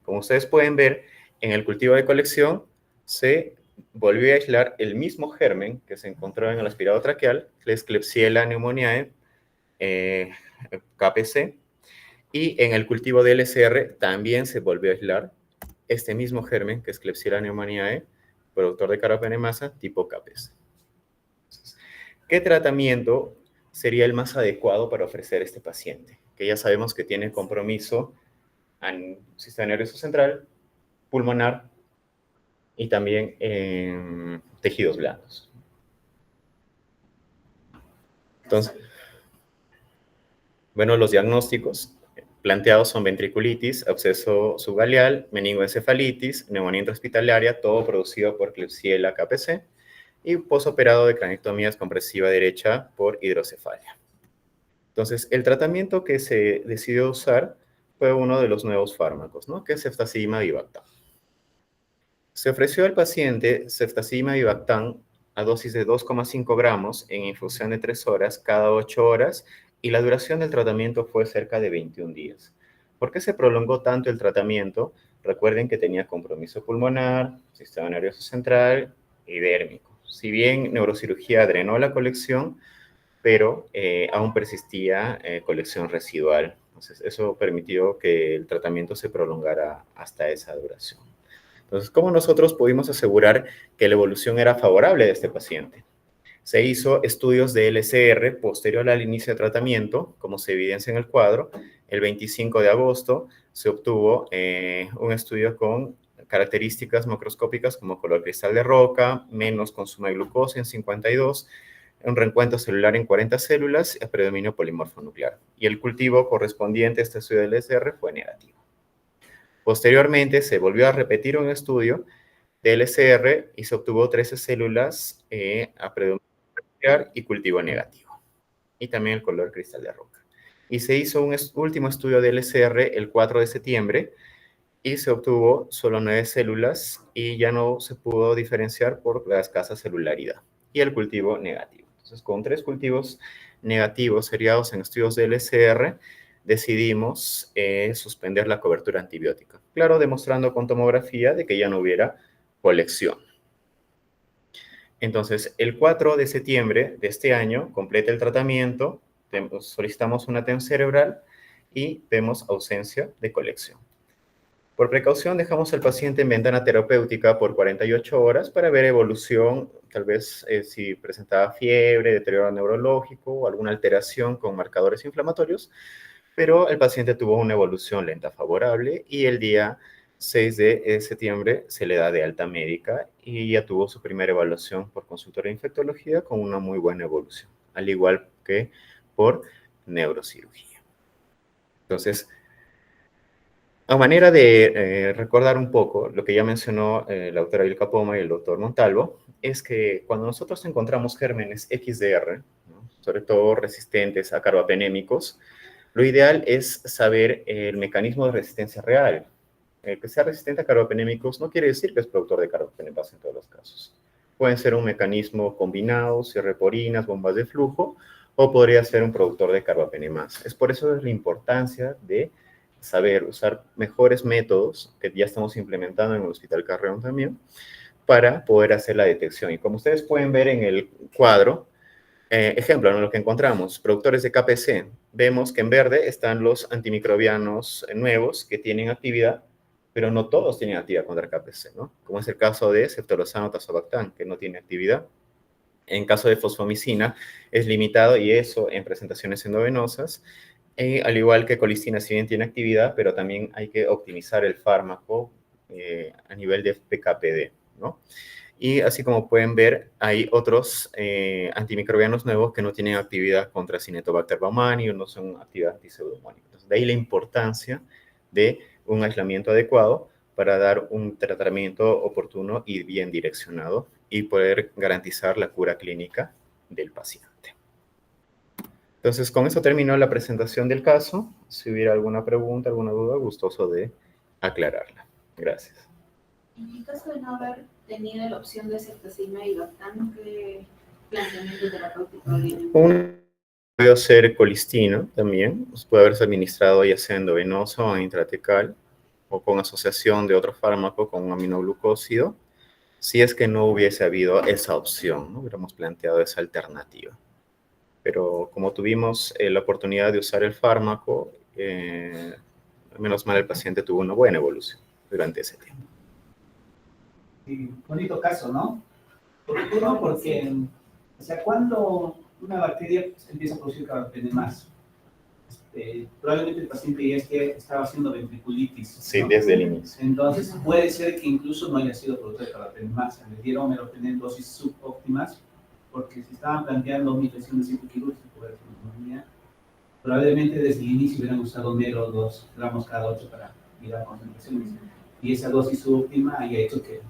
Como ustedes pueden ver, en el cultivo de colección se volvió a aislar el mismo germen que se encontró en el aspirado traqueal, que es Klebsiella pneumoniae, KPC, y en el cultivo de LCR también se volvió a aislar este mismo germen, que es Klebsiella pneumoniae, productor de carbapenemasa tipo KPC. ¿Qué tratamiento sería el más adecuado para ofrecer a este paciente? Que ya sabemos que tiene compromiso al sistema nervioso central, pulmonar y también tejidos blandos. Entonces, bueno, los diagnósticos planteados son ventriculitis, absceso subgaleal, meningoencefalitis, neumonía intrahospitalaria, todo producido por Klebsiella KPC, y posoperado de cranectomías compresiva derecha por hidrocefalia. Entonces, el tratamiento que se decidió usar fue uno de los nuevos fármacos, ¿no? Que es ceftazidimab Vivactam. Se ofreció al paciente ceftazidimab Vivactam a dosis de 2,5 gramos en infusión de 3 horas cada 8 horas y la duración del tratamiento fue cerca de 21 días. ¿Por qué se prolongó tanto el tratamiento? Recuerden que tenía compromiso pulmonar, sistema nervioso central y dérmico. Si bien neurocirugía drenó la colección, pero aún persistía colección residual. Entonces, eso permitió que el tratamiento se prolongara hasta esa duración. Entonces, ¿cómo nosotros pudimos asegurar que la evolución era favorable de este paciente? Se hizo estudios de LCR posterior al inicio de tratamiento, como se evidencia en el cuadro. El 25 de agosto se obtuvo un estudio con características macroscópicas como color cristal de roca, menos consumo de glucosa en 52, un reencuentro celular en 40 células y predominio polimorfo nuclear. Y el cultivo correspondiente a este estudio del LCR fue negativo. Posteriormente se volvió a repetir un estudio de LCR y se obtuvo 13 células a predominio nuclear y cultivo negativo. Y también el color cristal de roca. Y se hizo un último estudio de LCR el 4 de septiembre y se obtuvo solo 9 células y ya no se pudo diferenciar por la escasa celularidad. Y el cultivo negativo. Entonces, con 3 cultivos negativos seriados en estudios de LCR, decidimos suspender la cobertura antibiótica. Claro, demostrando con tomografía de que ya no hubiera colección. Entonces, el 4 de septiembre de este año, completa el tratamiento, solicitamos una TEM cerebral y vemos ausencia de colección. Por precaución, dejamos al paciente en ventana terapéutica por 48 horas para ver evolución, tal vez si presentaba fiebre, deterioro neurológico o alguna alteración con marcadores inflamatorios, pero el paciente tuvo una evolución lenta favorable y el día 6 de septiembre se le da de alta médica y ya tuvo su primera evaluación por consultorio de infectología con una muy buena evolución, al igual que por neurocirugía. Entonces, a manera de recordar un poco lo que ya mencionó la doctora Vilca Poma y el doctor Montalvo, es que cuando nosotros encontramos gérmenes XDR, ¿no?, sobre todo resistentes a carbapenémicos, lo ideal es saber el mecanismo de resistencia real. Que sea resistente a carbapenémicos no quiere decir que es productor de carbapenemasa en todos los casos. Pueden ser un mecanismo combinado, cierreporinas, bombas de flujo, o podría ser un productor de carbapenemasa. Es por eso la importancia de saber usar mejores métodos que ya estamos implementando en el Hospital Carreón también para poder hacer la detección. Y como ustedes pueden ver en el cuadro, ejemplo, ¿no?, lo que encontramos, productores de KPC, vemos que en verde están los antimicrobianos nuevos que tienen actividad, pero no todos tienen actividad contra KPC, ¿no? Como es el caso de ceftolozano tazobactam, que no tiene actividad. En caso de fosfomicina es limitado y eso en presentaciones endovenosas, al igual que colistina, si bien tiene actividad, pero también hay que optimizar el fármaco a nivel de PKPD, ¿no? Y así como pueden ver, hay otros antimicrobianos nuevos que no tienen actividad contra Cinetobacter baumannii o no son actividad antipseudomónica. Entonces, de ahí la importancia de un aislamiento adecuado para dar un tratamiento oportuno y bien direccionado y poder garantizar la cura clínica del paciente. Entonces, con eso terminó la presentación del caso. Si hubiera alguna pregunta, alguna duda, gustoso de aclararla. Gracias. En el caso de no haber tenido la opción de ceftazidima y lactano, ¿qué planteamiento terapéutico viene? Uno puede ser colistino también, pues puede haberse administrado ya sea endovenoso o intratecal, o con asociación de otro fármaco con un aminoglucósido, si es que no hubiese habido esa opción, ¿no? Hubiéramos planteado esa alternativa. Pero como tuvimos la oportunidad de usar el fármaco, menos mal el paciente tuvo una buena evolución durante ese tiempo. Sí, bonito caso, ¿no? ¿Por qué no? Porque, o sea, cuando una bacteria empieza a producir carbapenemasa, probablemente el paciente ya estaba haciendo ventriculitis. Sí, ¿no? desde el inicio. Entonces, puede ser que incluso no haya sido producto de carbapenemasa. Le dieron meropenem en dosis subóptimas, porque si estaban planteando una infección de tipo quirúrgico por neumonía, probablemente desde el inicio hubieran usado mero 2 gramos cada 8 para mirar concentraciones. Y esa dosis subóptima haya hecho que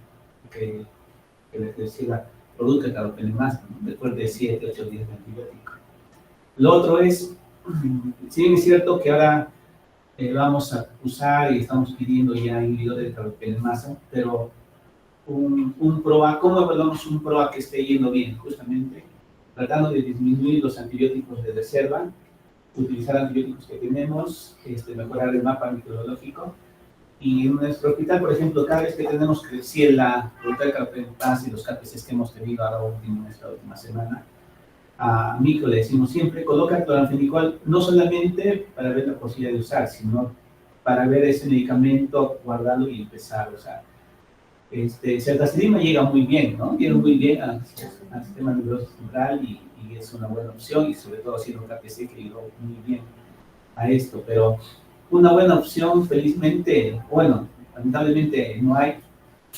le creciera producto de carbapenemasa, ¿no? Después de 7, 8 días de antibiótico. Lo otro es, si bien es cierto que ahora vamos a usar y estamos pidiendo ya inhibidores de carbapenemasa, pero un PROA, ¿cómo evaluamos un PROA que esté yendo bien? Justamente tratando de disminuir los antibióticos de reserva, utilizar antibióticos que tenemos, mejorar el mapa microbiológico. Y en nuestro hospital, por ejemplo, cada vez que tenemos Klebsiella, carbapenemasa y los KPCs que hemos tenido ahora último, esta última semana, a Mico le decimos siempre, coloca cloranfenicol no solamente para ver la posibilidad de usar, sino para ver ese medicamento, guardarlo y empezar a usar. Ceftazidima llega muy bien, ¿no? Llega muy bien al sistema nervioso central y es una buena opción, y sobre todo siendo un KPC que llegó muy bien a esto, pero una buena opción, felizmente, bueno, lamentablemente no hay,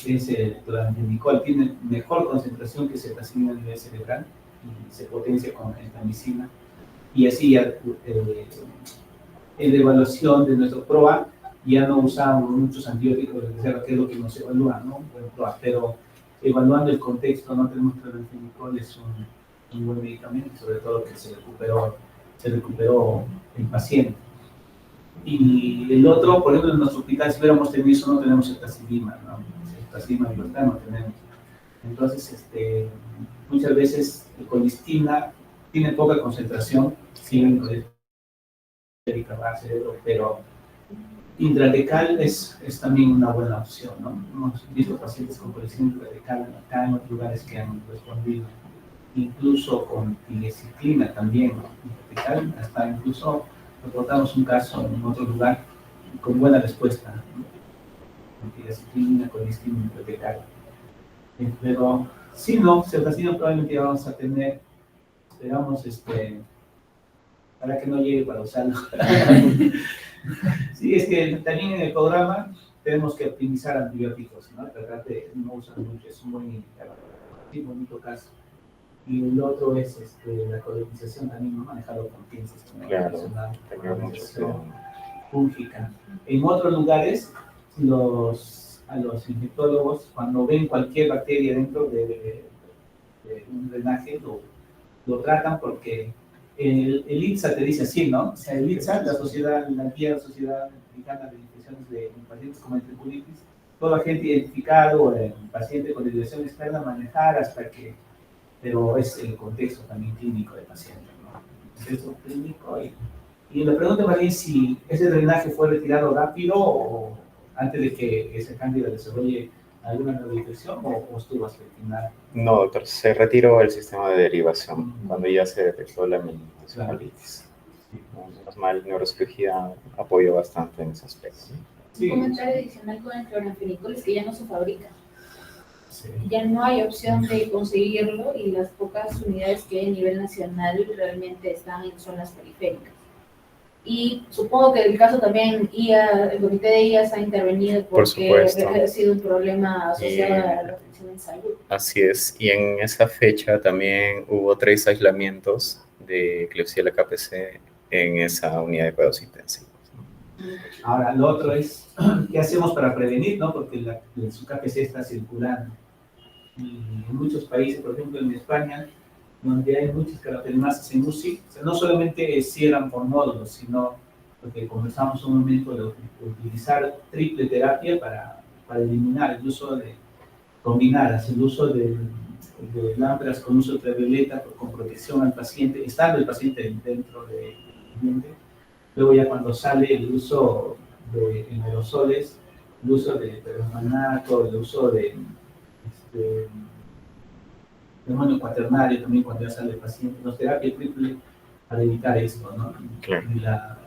es el cloranfenicol, tiene mejor concentración que ceftazidima a nivel cerebral, y se potencia con enclamicina, y así ya, en la evaluación de nuestro PROA ya no usamos muchos antibióticos de reserva, que es lo que nos evalúa, ¿no? Buen PROA, pero evaluando el contexto, no tenemos que el fenicol es un buen medicamento, sobre todo que se recuperó el paciente. Y el otro, por ejemplo, en nuestro hospital, si hubiéramos tenido eso, no tenemos ceftazidima, ¿no? Ceftazidima y no tenemos. Entonces, muchas veces el colistina tiene poca concentración, sí, pero intratecal es también una buena opción, ¿no? Hemos visto pacientes con colistina intratecal acá en los lugares que han respondido, incluso con tileciclina también, ¿no? Intratecal, hasta incluso reportamos un caso en otro lugar con buena respuesta, ¿no? Con tileciclina, colistina intratecal. Pero si no, ceftazidima probablemente ya vamos a tener, esperamos, para que no llegue para usarlo. Sí, es que también en el programa tenemos que optimizar antibióticos, ¿no? Tratar de no usar mucho, es un buen indicador, sí, bonito caso. Y el otro es la colonización también, ¿no? Manejado con pinzas, ¿no? Claro, tenía mucho cuidado. Fúngica. En otros lugares, a los infectólogos, cuando ven cualquier bacteria dentro de un drenaje, lo tratan porque el ITSA te dice así, ¿no? O sea, el ITSA, la guía sociedad mexicana de infecciones de pacientes con ventriculitis, todo agente identificado, el paciente con desviación externa, manejar hasta que, pero es el contexto también clínico del paciente, ¿no? El contexto clínico y la pregunta más bien si ese drenaje fue retirado rápido o antes de que ese cándida desarrolle alguna nueva infección o estuvo hasta el final. No, doctor, se retiró el sistema de derivación cuando ya se detectó la meningoencefalitis. Menos mal, neurocirugía apoyó bastante en ese aspecto. Sí. Un comentario adicional con el cloranfenicol es que ya no se fabrica. Sí. Ya no hay opción de conseguirlo y las pocas unidades que hay a nivel nacional realmente están en zonas periféricas. Y supongo que el caso también, el comité de IAS ha intervenido porque ha sido un problema asociado a la atención en salud. Así es, y en esa fecha también hubo 3 aislamientos de Klebsiella KPC en esa unidad de cuidados intensivos. Ahora, lo otro es, ¿qué hacemos para prevenir, no? Porque su KPC está circulando. Y en muchos países, por ejemplo en España, donde hay muchas carapelmasas en UCI. O sea, no solamente cierran por módulos, sino lo que conversamos un momento de utilizar triple terapia para eliminar el uso de combinadas, el uso de lámparas con uso ultravioleta con protección al paciente, estando el paciente dentro del ambiente. Luego ya cuando sale el uso de aerosoles, el uso de permanganato, el uso de demonio cuaternario también cuando ya sale el paciente, nos terapia triple para evitar esto, ¿no? Claro. Y la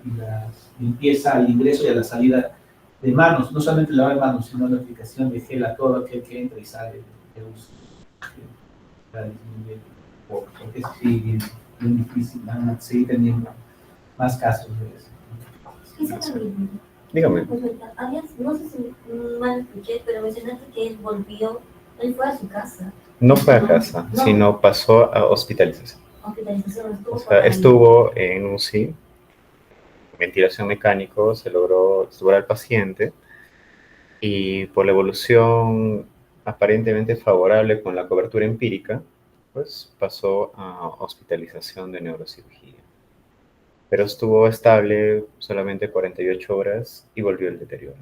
limpieza al ingreso y a la salida de manos, no solamente lavar manos, sino la aplicación de gel a todo aquel que entra y sale de uso. Para disminuir, porque es bien difícil, van a seguir teniendo más casos de eso. Dígame. No sé si mal escuché, pero mencionaste que él volvió, él fue a su casa. No fue a casa, No. sino pasó a hospitalización. Hospitalización, estuvo O sea, por ahí. estuvo en UCI, ventilación mecánico, se logró extubar al paciente y por la evolución aparentemente favorable con la cobertura empírica, pues pasó a hospitalización de neurocirugía. Pero estuvo estable solamente 48 horas y volvió el deterioro.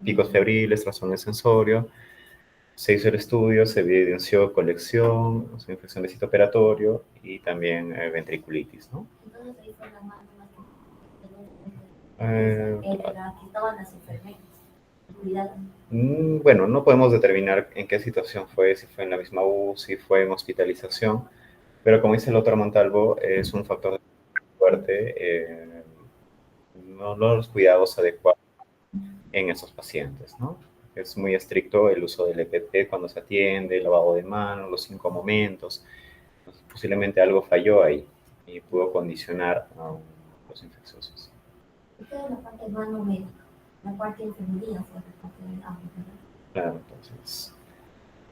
Picos febriles, trastorno sensorio. Se hizo el estudio, se evidenció colección, o sea, infección de sitio operatorio y también ventriculitis, ¿no? Entonces ahí fue la mano más Eh, que estaban las enfermeras. Cuidado. Bueno, no podemos determinar en qué situación fue, si fue en la misma U, si fue en hospitalización, pero como dice el doctor Montalvo, es un factor fuerte, no los cuidados adecuados en esos pacientes, ¿no? Es muy estricto el uso del EPP cuando se atiende, el lavado de manos, los 5 momentos. Entonces, posiblemente algo falló ahí y pudo condicionar a los infecciosos. Esta es la parte mano médica, la parte de enfermería fue la parte de ambos. Claro, entonces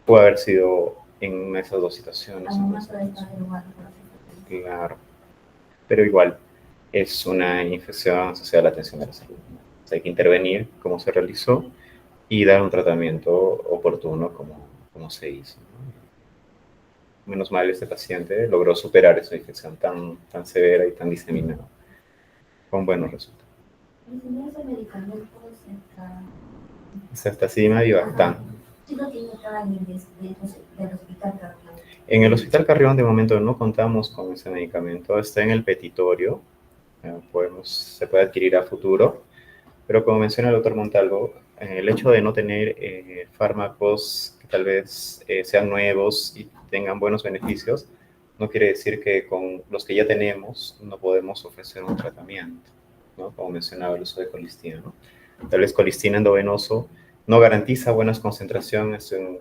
pudo haber sido en esas dos situaciones. Al momento de estar derogado por las enfermeras. Claro, pero igual es una infección asociada a la atención de la salud, ¿no? O sea, hay que intervenir como se realizó y dar un tratamiento oportuno como se hizo, ¿no? Menos mal este paciente logró superar esa infección tan severa y tan diseminada con buenos resultados. Ese medicamento Ceftaxima y Bactam. sí lo tiene acá en el del hospital Carrión. En el Hospital Carrión de momento no contamos con ese medicamento, está en el petitorio, se puede adquirir a futuro, pero como menciona el doctor Montalvo, el hecho de no tener fármacos que tal vez sean nuevos y tengan buenos beneficios, no quiere decir que con los que ya tenemos no podemos ofrecer un tratamiento, ¿no? Como mencionaba el uso de colistina, ¿no? Tal vez colistina endovenoso no garantiza buenas concentraciones en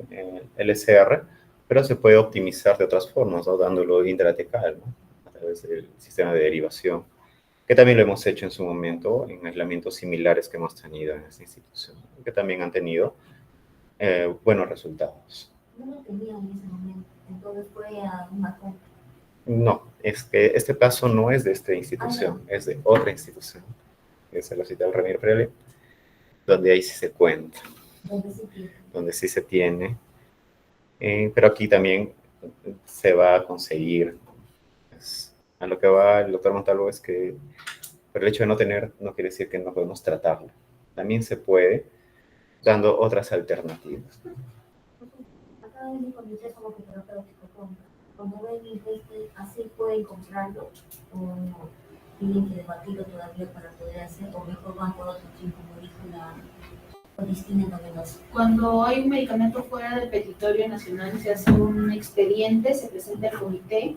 LCR, pero se puede optimizar de otras formas, ¿no? Dándolo intratecal, ¿no? A través del sistema de derivación, que también lo hemos hecho en su momento en aislamientos similares que hemos tenido en esta institución, que también han tenido buenos resultados. No lo tenía en ese momento, entonces fue a una compra. No, es que este caso no es de esta institución, es de otra institución, que es el Hospital Ramiro Prele, donde ahí sí se cuenta, donde sí se tiene, pero aquí también se va a conseguir. Pues, a lo que va el doctor Montalvo es que por el hecho de no tener, no quiere decir que no podemos tratarlo. También se puede, dando otras alternativas. Acá en mi comité como que terapéutico compra. Cuando ven así pueden comprarlo o no. Tienen que debatirlo todavía para poder hacer, o mejor van por otro tipo, como dijo la colistina endovenosa. Cuando hay un medicamento fuera del petitorio nacional, se hace un expediente, se presenta al comité,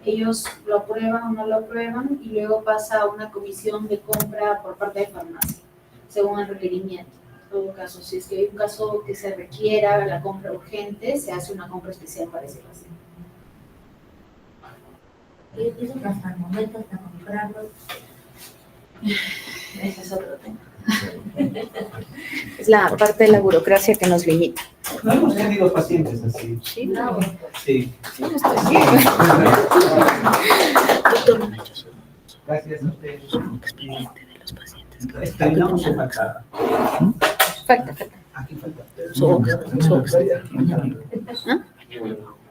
ellos lo aprueban o no lo aprueban y luego pasa a una comisión de compra por parte de farmacia, según el requerimiento. En todo caso, si es que hay un caso que se requiera la compra urgente, se hace una compra especial para ese paciente. Ellos dicen que hasta el momento, hasta comprarlo. Ese es otro tema. Es la parte de la burocracia que nos limita. No hemos tenido pacientes así. Sí, No, Sí. sí, estoy bien. Doctor, Gracias a ustedes. expediente de los pacientes. Terminamos en falta. falta. Aquí falta. Su hoja. ¿Ah?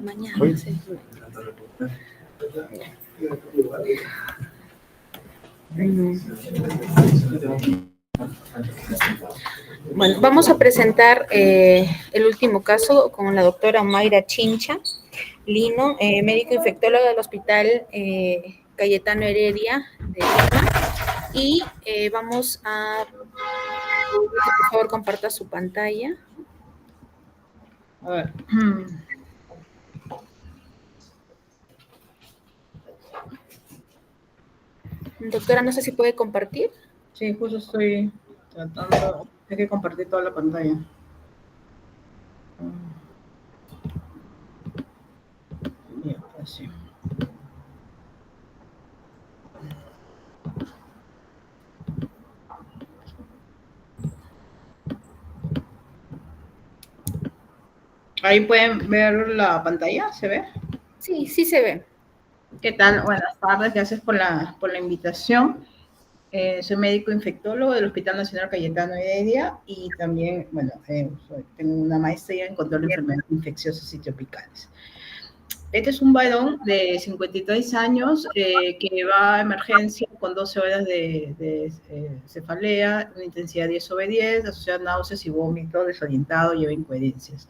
Mañana, Hoy. sí. Bueno, vamos a presentar el último caso con la doctora Mayra Chincha Lino, médico infectóloga del Hospital Cayetano Heredia de Lima. Y vamos a, por favor, comparta su pantalla. A ver. Doctora, no sé si puede compartir. Sí, justo estoy tratando, hay que compartir toda la pantalla. Ya, pues sí. Ahí pueden ver la pantalla, ¿se ve? Sí, sí se ve. ¿Qué tal? Buenas tardes, gracias por la invitación. Soy médico infectólogo del Hospital Nacional Cayetano Heredia y también, bueno, tengo una maestría en control de enfermedades infecciosas y tropicales. Este es un varón de 53 años que va a emergencia con 12 horas de cefalea, una intensidad 10/10, asociada a náuseas y vómito, desorientado, lleva incoherencias.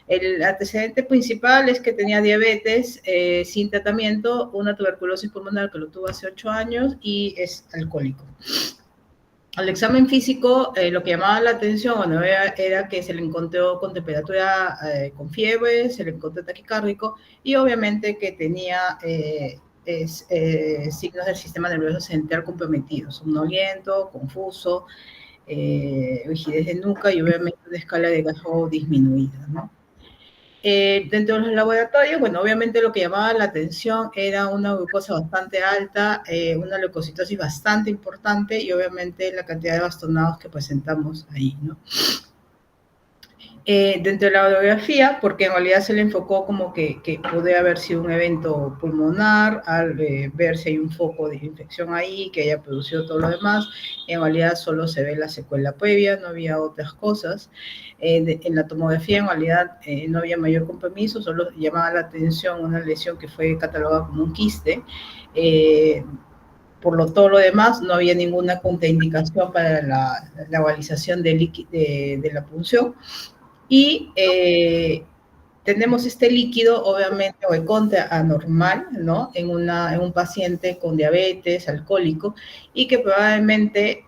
El antecedente principal es que tenía diabetes sin tratamiento, una tuberculosis pulmonar que lo tuvo hace 8 años y es alcohólico. Al examen físico, lo que llamaba la atención, bueno, era que se le encontró con temperatura, con fiebre, se le encontró taquicárdico y obviamente que tenía signos del sistema nervioso central comprometidos, somnoliento, confuso, rigidez de nuca y obviamente una escala de gajo disminuida, ¿no? Dentro de los laboratorios, bueno, obviamente lo que llamaba la atención era una glucosa bastante alta, una leucocitosis bastante importante y obviamente la cantidad de bastonados que presentamos ahí, ¿no? Dentro de la radiografía, porque en realidad se le enfocó como que podría haber sido un evento pulmonar, al ver si hay un foco de infección ahí, que haya producido todo lo demás, en realidad solo se ve la secuela previa, no había otras cosas. En la tomografía en realidad no había mayor compromiso, solo llamaba la atención una lesión que fue catalogada como un quiste. Todo lo demás, no había ninguna contraindicación para la avalización de la punción. Y tenemos este líquido, obviamente, o de contra anormal, ¿no? En un paciente con diabetes, alcohólico, y que probablemente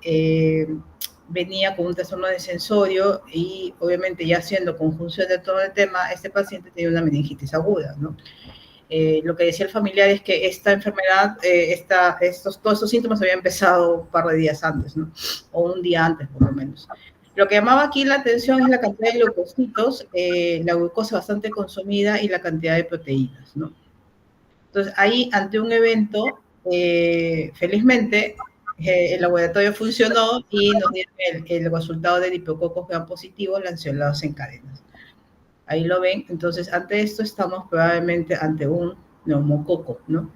venía con un trastorno de sensorio y obviamente ya haciendo conjunción de todo el tema, este paciente tenía una meningitis aguda, ¿no? Lo que decía el familiar es que esta enfermedad, todos estos síntomas habían empezado un par de días antes, ¿no? O un día antes, por lo menos. Lo que llamaba aquí la atención es la cantidad de leucocitos, la glucosa bastante consumida y la cantidad de proteínas, ¿no? Entonces, ahí, ante un evento, felizmente, el laboratorio funcionó y nos dieron el resultado de dipococos gram positivos lanceolados en cadenas. Ahí lo ven. Entonces, ante esto estamos probablemente ante un neumococo, ¿no?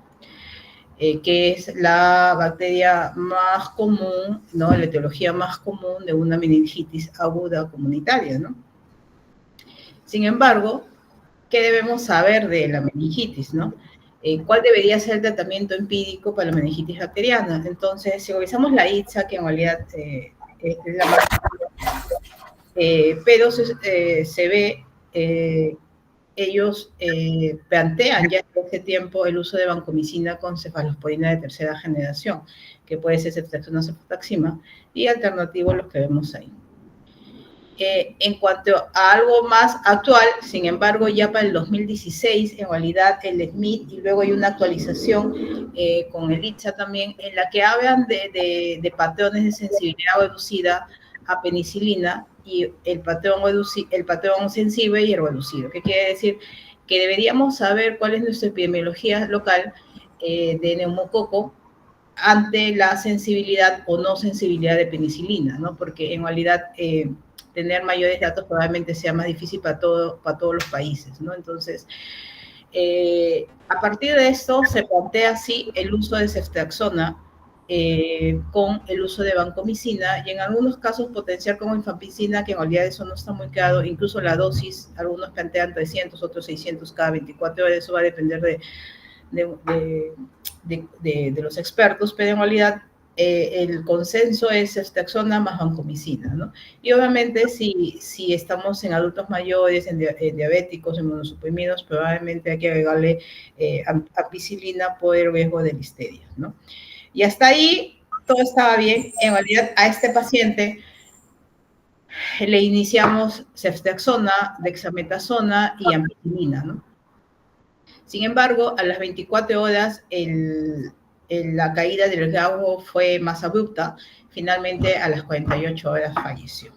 Que es la bacteria más común, ¿no? La etiología más común de una meningitis aguda comunitaria, ¿no? Sin embargo, ¿qué debemos saber de la meningitis, no? ¿Cuál debería ser el tratamiento empírico para la meningitis bacteriana? Entonces, si revisamos la ITSA, que en realidad es la más... pero se ve... ellos plantean ya desde hace tiempo el uso de vancomicina con cefalosporina de tercera generación, que puede ser ceftriaxona, cefotaxima, y alternativo los que vemos ahí. En cuanto a algo más actual, sin embargo, ya para el 2016, en realidad el SMIT, y luego hay una actualización con el ITSA también, en la que hablan de patrones de sensibilidad reducida a penicilina, y el patrón sensible y el reducido. ¿Qué quiere decir? Que deberíamos saber cuál es nuestra epidemiología local de neumococo ante la sensibilidad o no sensibilidad de penicilina, ¿no? Porque en realidad tener mayores datos probablemente sea más difícil para todos los países, ¿no? Entonces, a partir de esto se plantea así el uso de ceftriaxona con el uso de vancomicina y en algunos casos potenciar con rifampicina, que en realidad eso no está muy claro, incluso la dosis, algunos plantean 300, otros 600 cada 24 horas, eso va a depender de los expertos, pero en realidad el consenso es ceftriaxona más vancomicina, ¿no? Y obviamente si estamos en adultos mayores, en diabéticos, en inmunosuprimidos, probablemente hay que agregarle ampicilina por el riesgo de listeria, ¿no? Y hasta ahí todo estaba bien. En realidad a este paciente le iniciamos ceftriaxona, dexametasona y ampicilina, ¿no? Sin embargo, a las 24 horas la caída del grado fue más abrupta. Finalmente, a las 48 horas falleció.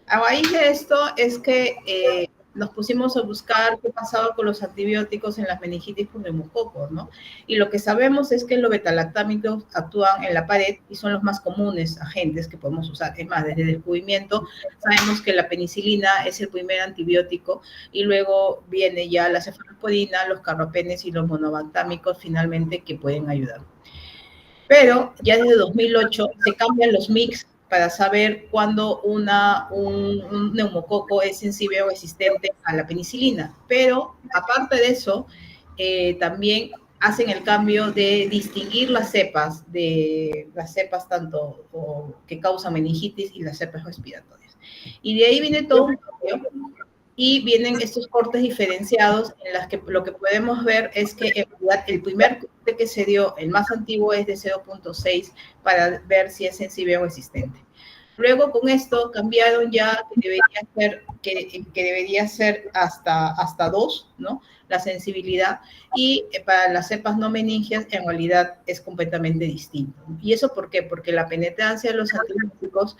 A raíz de esto es que nos pusimos a buscar qué pasaba con los antibióticos en las meningitis por neumococo, ¿no? Y lo que sabemos es que los betalactámicos actúan en la pared y son los más comunes agentes que podemos usar. Es más, desde el descubrimiento sabemos que la penicilina es el primer antibiótico y luego viene ya la cefalosporina, los carbapenes y los monobactámicos finalmente que pueden ayudar. Pero ya desde 2008 se cambian los mix para saber cuándo un neumococo es sensible o resistente a la penicilina. Pero aparte de eso, también hacen el cambio de distinguir las cepas tanto que causan meningitis y las cepas respiratorias. Y de ahí viene todo un cambio y vienen estos cortes diferenciados en las que lo que podemos ver es que en realidad el primer corte que se dio, el más antiguo, es de 0.6 para ver si es sensible o resistente. Luego con esto cambiaron ya que debería ser hasta 2, ¿no? La sensibilidad, y para las cepas no meningias en realidad es completamente distinto. ¿Y eso por qué? Porque la penetrancia de los antibióticos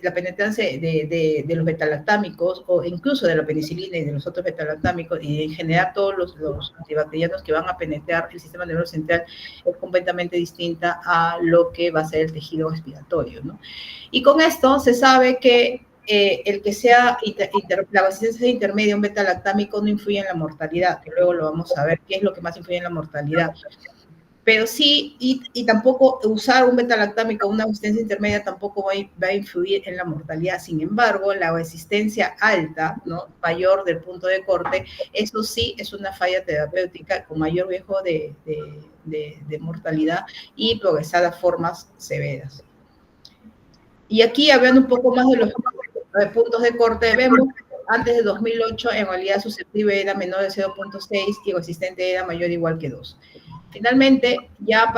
la penetrancia de los betalactámicos o incluso de la penicilina y de los otros betalactámicos y en general todos los antibacterianos que van a penetrar el sistema nervioso central es completamente distinta a lo que va a ser el tejido respiratorio, ¿no? Y con esto se sabe que el que sea la resistencia intermedia a un betalactámico no influye en la mortalidad, que luego lo vamos a ver qué es lo que más influye en la mortalidad. Pero sí, y tampoco usar un betalactámico, una resistencia intermedia, tampoco va a influir en la mortalidad. Sin embargo, la resistencia alta, ¿no? Mayor del punto de corte, eso sí es una falla terapéutica con mayor riesgo de mortalidad y progresar a formas severas. Y aquí, hablando un poco más de los puntos de corte, vemos que antes de 2008, en realidad susceptible era menor de 0.6 y resistente era mayor o igual que 2. Finalmente, ya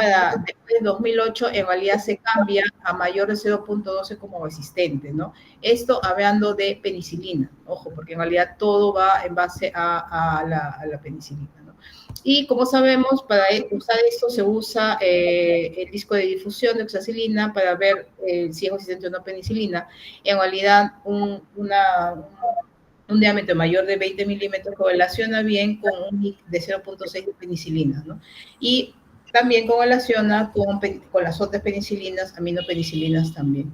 después de 2008, en realidad se cambia a mayor de 0.12 como resistente, ¿no? Esto hablando de penicilina, ojo, porque en realidad todo va en base a la penicilina, ¿no? Y como sabemos, para usar esto se usa el disco de difusión de oxacilina para ver si es resistente o no a penicilina. En realidad, un diámetro mayor de 20 milímetros correlaciona bien con un NIC de 0.6 de penicilina, ¿no? Y también correlaciona con las otras penicilinas, aminopenicilinas también.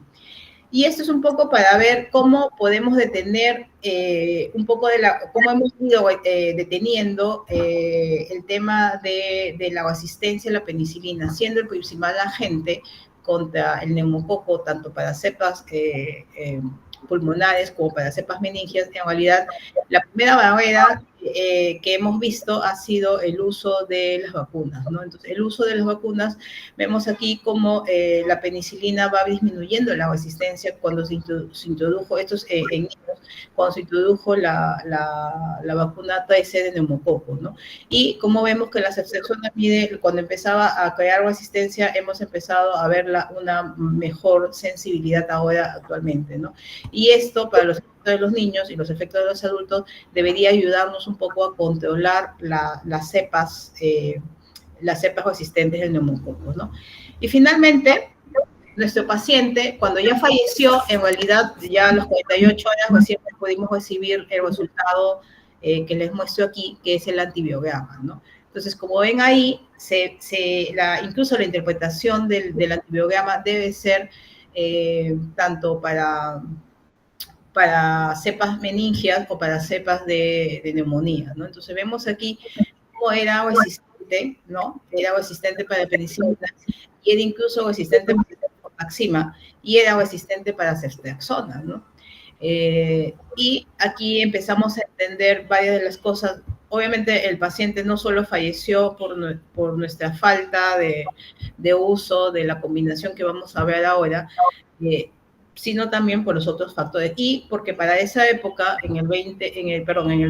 Y esto es un poco para ver cómo podemos detener un poco cómo hemos ido deteniendo el tema de la resistencia a la penicilina, siendo el principal agente contra el neumococo, tanto para cepas pulmonares como para cepas meningias. En realidad, la primera barrera que hemos visto ha sido el uso de las vacunas, ¿no? Entonces, el uso de las vacunas, vemos aquí cómo la penicilina va disminuyendo la resistencia cuando se introdujo, en niños, cuando se introdujo la vacuna 13 de neumococo, ¿no? Y como vemos que la ceftriaxona cuando empezaba a crear resistencia, hemos empezado a ver una mejor sensibilidad ahora actualmente, ¿no? Y esto, para los efectos de los niños y los efectos de los adultos, debería ayudarnos un poco a controlar las cepas resistentes del neumococo, ¿no? Y finalmente, nuestro paciente, cuando ya falleció, en realidad ya a las 48 horas recién pudimos recibir el resultado que les muestro aquí, que es el antibiograma, ¿no? Entonces, como ven ahí, incluso la interpretación del antibiograma debe ser tanto para cepas meningias o para cepas de neumonía, ¿no? Entonces vemos aquí cómo era resistente resistente, ¿no? Era resistente para penicilina y era incluso resistente para Taxima y era resistente para ceftriaxona, ¿no? Y aquí empezamos a entender varias de las cosas. Obviamente el paciente no solo falleció por nuestra falta de uso de la combinación que vamos a ver ahora, sino también por los otros factores. Y porque para esa época, en el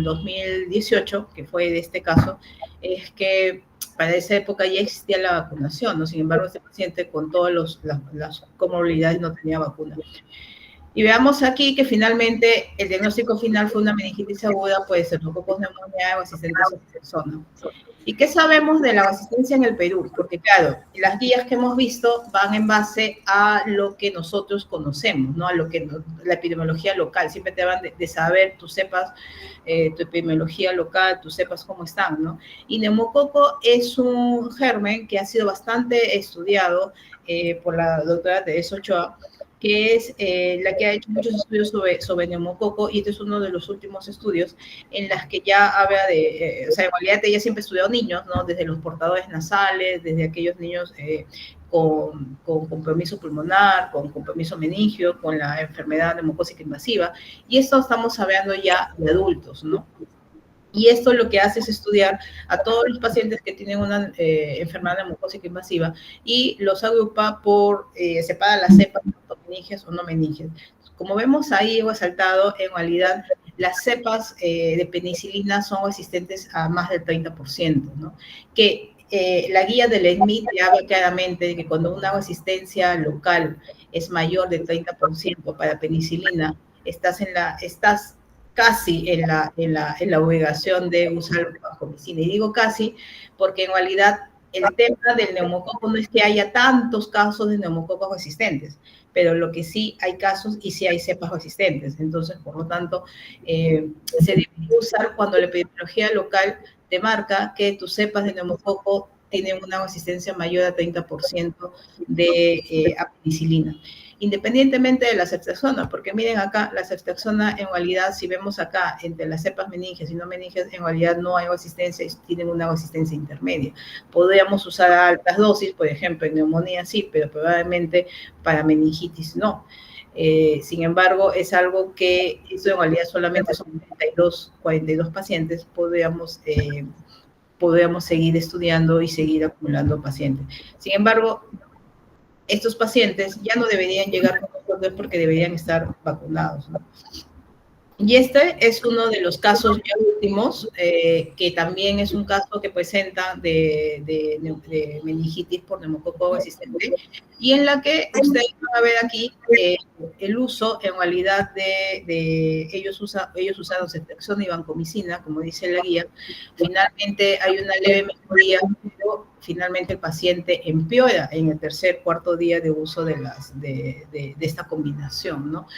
2018, que fue de este caso, es que para esa época ya existía la vacunación, ¿no? Sin embargo, este paciente con todas las comorbilidades no tenía vacuna. Y veamos aquí que finalmente el diagnóstico final fue una meningitis aguda, puede ser Pneumococos pneumoniae resistente a ceftriaxona. ¿Y qué sabemos de la resistencia en el Perú? Porque claro, las guías que hemos visto van en base a lo que nosotros conocemos, ¿no? A lo que la epidemiología local. Siempre te van de saber, tú sepas tu epidemiología local, tú sepas cómo están, ¿no? Y neumococo es un germen que ha sido bastante estudiado por la doctora Teresa Ochoa, que es la que ha hecho muchos estudios sobre neumococo, y este es uno de los últimos estudios en las que ya habla de, o sea, en realidad ella siempre ha estudiado niños, ¿no? Desde los portadores nasales, desde aquellos niños con compromiso pulmonar, con compromiso meningio, con la enfermedad neumocócica invasiva, y esto estamos hablando ya de adultos, ¿no? Y esto lo que hace es estudiar a todos los pacientes que tienen una enfermedad neumocócica invasiva y los agrupa por, separa las cepas, meninges o no meninges. Como vemos ahí resaltado, en realidad las cepas de penicilina son resistentes a más del 30%, ¿no? Que la guía del ENMIT te habla claramente de que cuando una resistencia local es mayor del 30% para penicilina, estás casi en la obligación de usar vancomicina. Y digo casi porque en realidad el tema del neumococo no es que haya tantos casos de neumococos resistentes, pero lo que sí hay casos y sí hay cepas resistentes. Entonces, por lo tanto, se debe usar cuando la epidemiología local te marca que tus cepas de neumococo tienen una resistencia mayor a 30% de penicilina. Independientemente de la ceftriaxona, porque miren acá, la ceftriaxona en realidad, si vemos acá, entre las cepas meninges y no meninges, en realidad no hay resistencia, tienen una resistencia intermedia. Podríamos usar a altas dosis, por ejemplo, en neumonía sí, pero probablemente para meningitis no. Sin embargo, es algo que, eso en realidad solamente son 42 pacientes, podríamos seguir estudiando y seguir acumulando pacientes. Sin embargo, estos pacientes ya no deberían llegar con nosotros porque deberían estar vacunados, ¿no? Y este es uno de los casos ya últimos, que también es un caso que presenta de meningitis por neumococo resistente, y en la que ustedes van a ver aquí el uso en realidad de ellos usaron ceftriaxona y vancomicina, como dice la guía. Finalmente hay una leve mejoría, pero finalmente el paciente empeora en el cuarto día de uso de esta combinación, ¿no?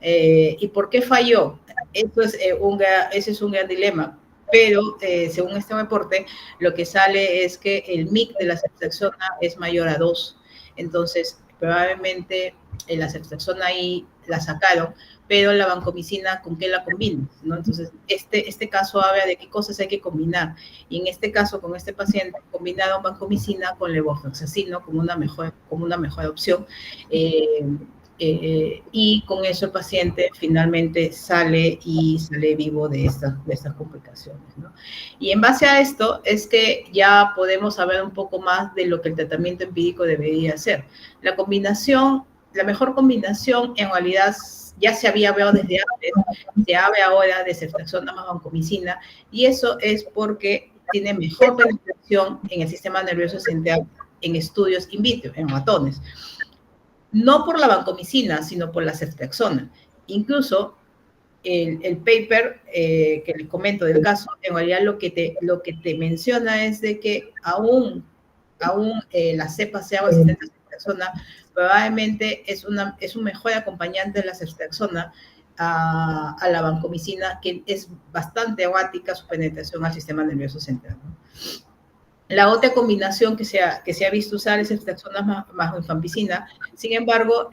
¿Y por qué falló? Ese es un gran dilema, pero según este reporte, lo que sale es que el MIC de la ceftriaxona es mayor a 2, entonces probablemente la ceftriaxona ahí la sacaron, pero la vancomicina, ¿con qué la combinas? ¿No? Entonces, este caso habla de qué cosas hay que combinar, y en este caso, con este paciente, combinaron vancomicina con levofloxacino como una mejor opción, y con eso el paciente finalmente sale vivo de estas complicaciones, ¿no? Y en base a esto es que ya podemos saber un poco más de lo que el tratamiento empírico debería ser. La mejor combinación en realidad ya se había hablado desde antes, se habla ahora de ceftriaxona más vancomicina, y eso es porque tiene mejor penetración en el sistema nervioso central en estudios in vitro, en ratones. No por la vancomicina, sino por la ceftriaxona. Incluso el paper que les comento del caso, en realidad lo que te menciona es de que aún la cepa sea resistente a ceftriaxona, probablemente es un mejor acompañante de la ceftriaxona a la vancomicina, que es bastante errática su penetración al sistema nervioso central, ¿no? La otra combinación que se ha visto usar es ceftriaxona más rifampicina. Sin embargo,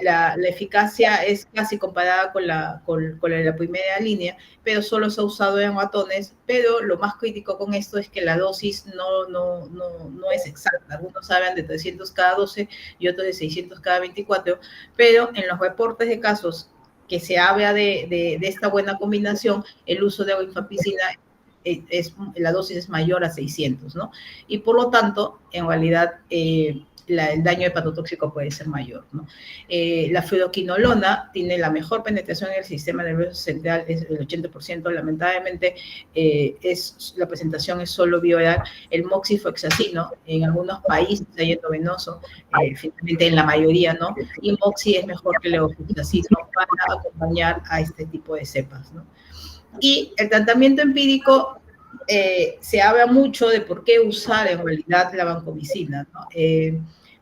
la eficacia es casi comparada con la primera línea, pero solo se ha usado en ratones. Pero lo más crítico con esto es que la dosis no es exacta. Algunos hablan de 300 cada 12 y otros de 600 cada 24, pero en los reportes de casos que se habla de esta buena combinación, el uso de rifampicina la dosis es mayor a 600, ¿no? Y por lo tanto, en realidad, el daño hepatotóxico puede ser mayor, ¿no? La fluoroquinolona tiene la mejor penetración en el sistema nervioso central, es el 80%, lamentablemente la presentación es solo bioral. El moxifloxacino en algunos países está yendo venoso, finalmente en la mayoría, ¿no? Y moxi es mejor que el levofloxacino para acompañar a este tipo de cepas, ¿no? Y el tratamiento empírico, se habla mucho de por qué usar en realidad la vancomicina, ¿no?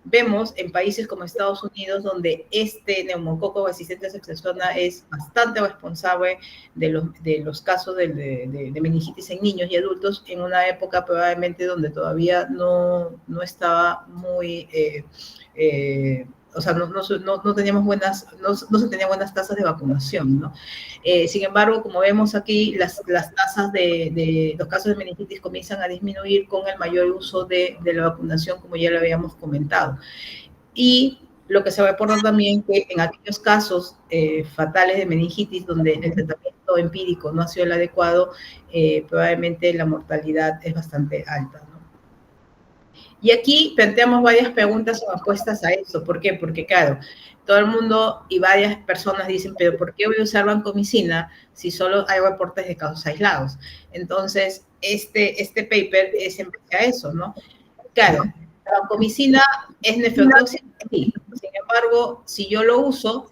Vemos en países como Estados Unidos, donde este neumococo resistente a ceftriaxona es bastante responsable de los casos de meningitis en niños y adultos, en una época probablemente donde todavía no estaba muy... o sea, no teníamos no se tenían buenas tasas de vacunación, ¿no? Sin embargo, como vemos aquí, las tasas de los casos de meningitis comienzan a disminuir con el mayor uso de la vacunación, como ya lo habíamos comentado. Y lo que se reporta también que en aquellos casos fatales de meningitis donde el tratamiento empírico no ha sido el adecuado, probablemente la mortalidad es bastante alta, ¿no? Y aquí planteamos varias preguntas o respuestas a eso. ¿Por qué? Porque, claro, todo el mundo y varias personas dicen, pero ¿por qué voy a usar vancomicina si solo hay reportes de casos aislados? Entonces, este paper es en base a eso, ¿no? Claro, la vancomicina es nefrotóxica, sí. Sin embargo, si yo lo uso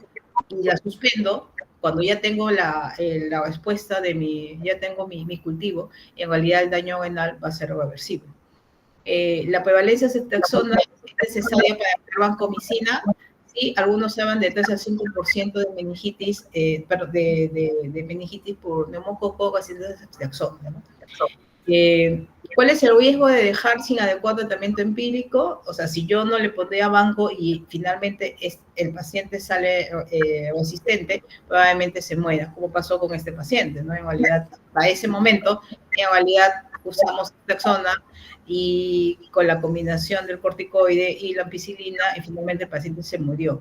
y la suspendo, cuando ya tengo la respuesta ya tengo mi cultivo, en realidad el daño renal va a ser reversible. La prevalencia de ceftriaxona es necesaria para la vancomicina. Sí, algunos hablan de 3 al 5% de meningitis, de meningitis por neumococo resistente a ceftriaxona, ¿no? ¿Cuál es el riesgo de dejar sin adecuado tratamiento empírico? O sea, si yo no le pondría banco y finalmente el paciente sale resistente, probablemente se muera, como pasó con este paciente, ¿no? En realidad, a ese momento, en realidad usamos ceftriaxona y con la combinación del corticoide y la ampicilina, y finalmente el paciente se murió.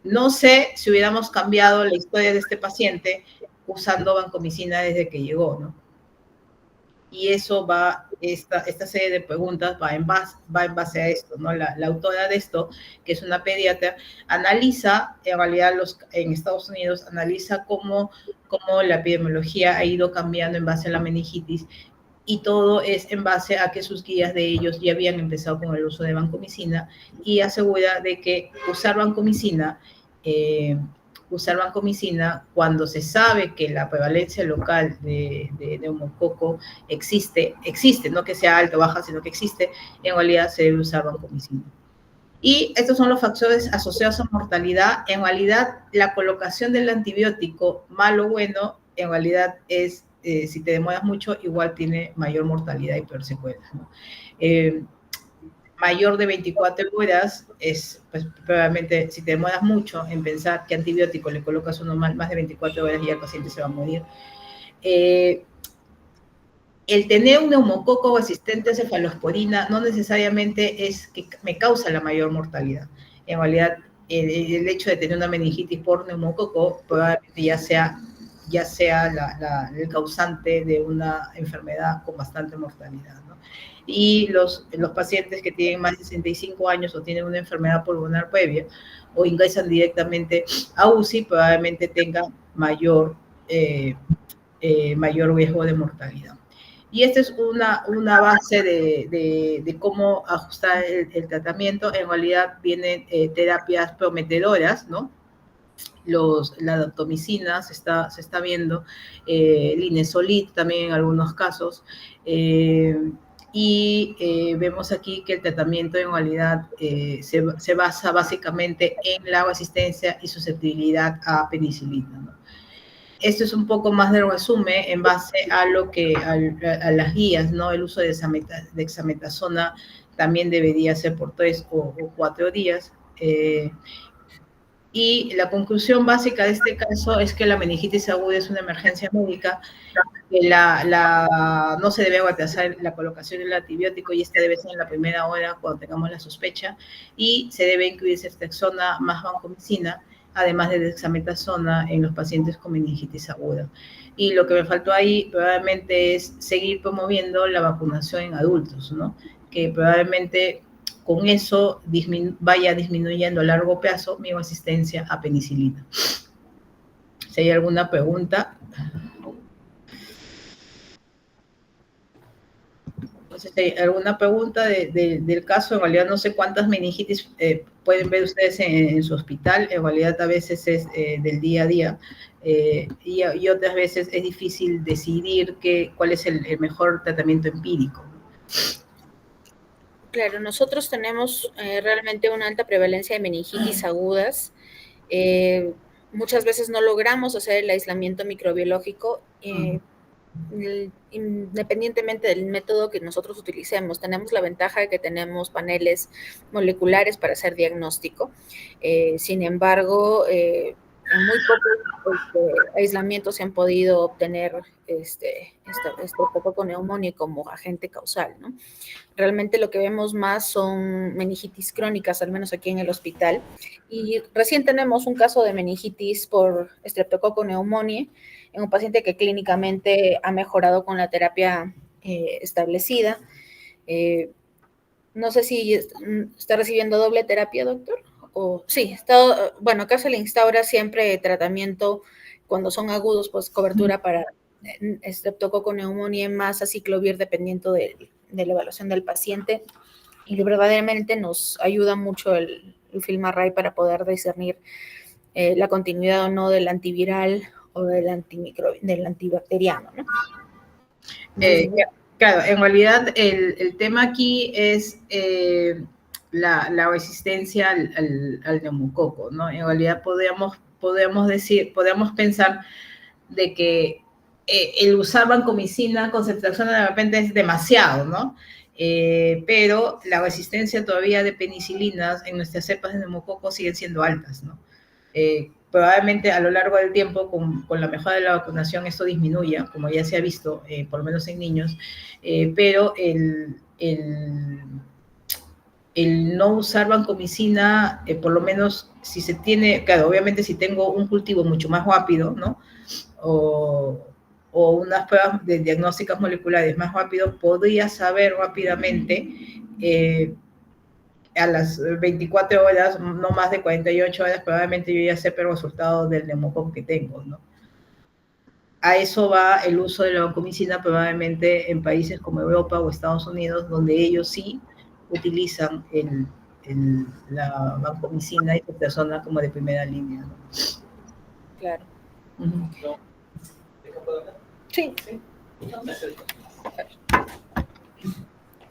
No sé si hubiéramos cambiado la historia de este paciente usando vancomicina desde que llegó, ¿no? Y eso esta serie de preguntas va en base a esto, ¿no? La autora de esto, que es una pediatra, analiza, en realidad en Estados Unidos, analiza cómo la epidemiología ha ido cambiando en base a la meningitis, y todo es en base a que sus guías de ellos ya habían empezado con el uso de vancomicina, y asegura de que usar vancomicina cuando se sabe que la prevalencia local de neumococo existe, no que sea alta o baja, sino que existe, en realidad se debe usar vancomicina. Y estos son los factores asociados a mortalidad. En realidad, la colocación del antibiótico, malo o bueno, en realidad es, si te demoras mucho, igual tiene mayor mortalidad y peor secuelas, ¿no? Mayor de 24 horas es, pues, probablemente, si te demoras mucho en pensar qué antibiótico le colocas uno más de 24 horas y el paciente se va a morir. El tener un neumococo resistente a cefalosporina no necesariamente es que me causa la mayor mortalidad. En realidad, el hecho de tener una meningitis por neumococo probablemente ya sea el causante de una enfermedad con bastante mortalidad, ¿no? Y los pacientes que tienen más de 65 años o tienen una enfermedad pulmonar previa o ingresan directamente a UCI, probablemente tengan mayor riesgo de mortalidad. Y esta es una base de cómo ajustar el tratamiento. En realidad vienen terapias prometedoras, ¿no? La daptomicina se está viendo, linezolid también en algunos casos, y vemos aquí que el tratamiento en realidad se basa básicamente en la resistencia y susceptibilidad a penicilina, ¿no? Esto es un poco más de resumen en base a a las guías, ¿no? El uso de dexametasona también debería ser por 3 o 4 días. Y la conclusión básica de este caso es que la meningitis aguda es una emergencia médica, que no se debe atrasar la colocación del antibiótico y esta debe ser en la primera hora cuando tengamos la sospecha, y se debe incluir ceftriaxona más vancomicina, además de dexametasona en los pacientes con meningitis aguda. Y lo que me faltó ahí probablemente es seguir promoviendo la vacunación en adultos, ¿no? Que probablemente con eso vaya disminuyendo a largo plazo mi resistencia a penicilina. Si hay alguna pregunta. Entonces, si hay alguna pregunta del caso, en realidad no sé cuántas meningitis pueden ver ustedes en su hospital, en realidad a veces es del día a día, y otras veces es difícil decidir cuál es el mejor tratamiento empírico. Claro, nosotros tenemos realmente una alta prevalencia de meningitis agudas. Muchas veces no logramos hacer el aislamiento microbiológico, independientemente del método que nosotros utilicemos. Tenemos la ventaja de que tenemos paneles moleculares para hacer diagnóstico. Sin embargo, en muy pocos aislamientos se han podido obtener estreptococo neumonía como agente causal, ¿no? Realmente lo que vemos más son meningitis crónicas, al menos aquí en el hospital. Y recién tenemos un caso de meningitis por estreptococo neumonía en un paciente que clínicamente ha mejorado con la terapia establecida. No sé si está recibiendo doble terapia, doctor. Sí, acá se le instaura siempre tratamiento cuando son agudos, pues cobertura para estreptococo neumonía más aciclovir dependiendo de la evaluación del paciente, y verdaderamente nos ayuda mucho el FilmArray para poder discernir la continuidad o no del antiviral o del antibacteriano, ¿no? Claro, en realidad el tema aquí es la resistencia al neumococo, ¿no? En realidad podemos pensar de que el usar vancomicina con ceftriaxona de repente es demasiado, ¿no? Pero la resistencia todavía de penicilinas en nuestras cepas de neumococo siguen siendo altas, ¿no? Probablemente a lo largo del tiempo, con la mejora de la vacunación, esto disminuya, como ya se ha visto, por lo menos en niños, pero el no usar vancomicina, por lo menos si se tiene, claro, obviamente si tengo un cultivo mucho más rápido, ¿no? O unas pruebas de diagnósticas moleculares más rápido, podría saber rápidamente a las 24 horas, no más de 48 horas, probablemente yo ya sepa el resultado del neumococo que tengo, ¿no? A eso va el uso de la vancomicina probablemente en países como Europa o Estados Unidos, donde ellos sí utilizan la vancomicina y ceftriaxona como de primera línea, ¿no? Claro. Sí.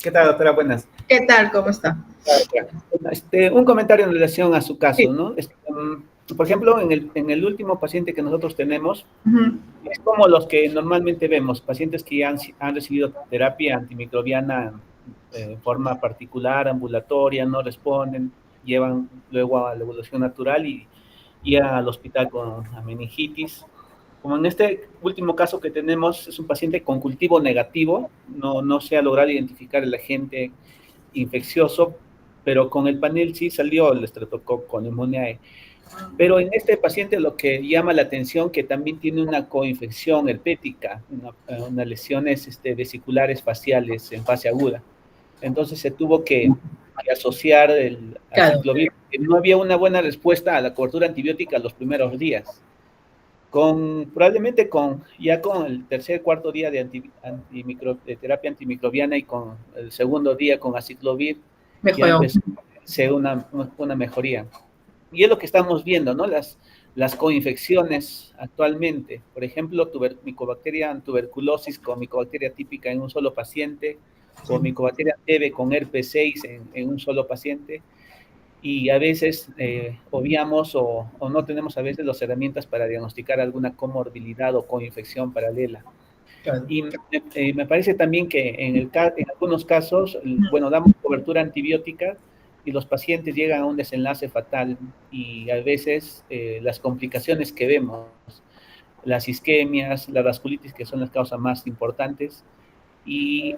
¿Qué tal, doctora? Buenas. ¿Qué tal? ¿Cómo está? Un comentario en relación a su caso, sí. ¿no? Por ejemplo, en el último paciente que nosotros tenemos, es como los que normalmente vemos, pacientes que ya han recibido terapia antimicrobiana en forma particular, ambulatoria, no responden, llevan luego a la evolución natural y al hospital con meningitis. Como en este último caso que tenemos, es un paciente con cultivo negativo, no se ha logrado identificar el agente infeccioso, pero con el panel sí salió el Streptococcus pneumoniae. Pero en este paciente lo que llama la atención que también tiene una coinfección herpética, unas lesiones vesiculares faciales en fase aguda. Entonces se tuvo que asociar el aciclovir, que no había una buena respuesta a la cobertura antibiótica los primeros días. Probablemente ya con el tercer, cuarto día de terapia antimicrobiana y con el segundo día con aciclovir, ya empezó a ser una mejoría. Y es lo que estamos viendo, ¿no? Las coinfecciones actualmente. Por ejemplo, Mycobacterium tuberculosis con Mycobacteria típica en un solo paciente, o Mycobacteria TB con herpes 6 en un solo paciente. y a veces obviamos o no tenemos a veces las herramientas para diagnosticar alguna comorbilidad o coinfección paralela. Claro. Y me parece también que en algunos casos, bueno, damos cobertura antibiótica y los pacientes llegan a un desenlace fatal y a veces las complicaciones que vemos, las isquemias, la vasculitis, que son las causas más importantes, y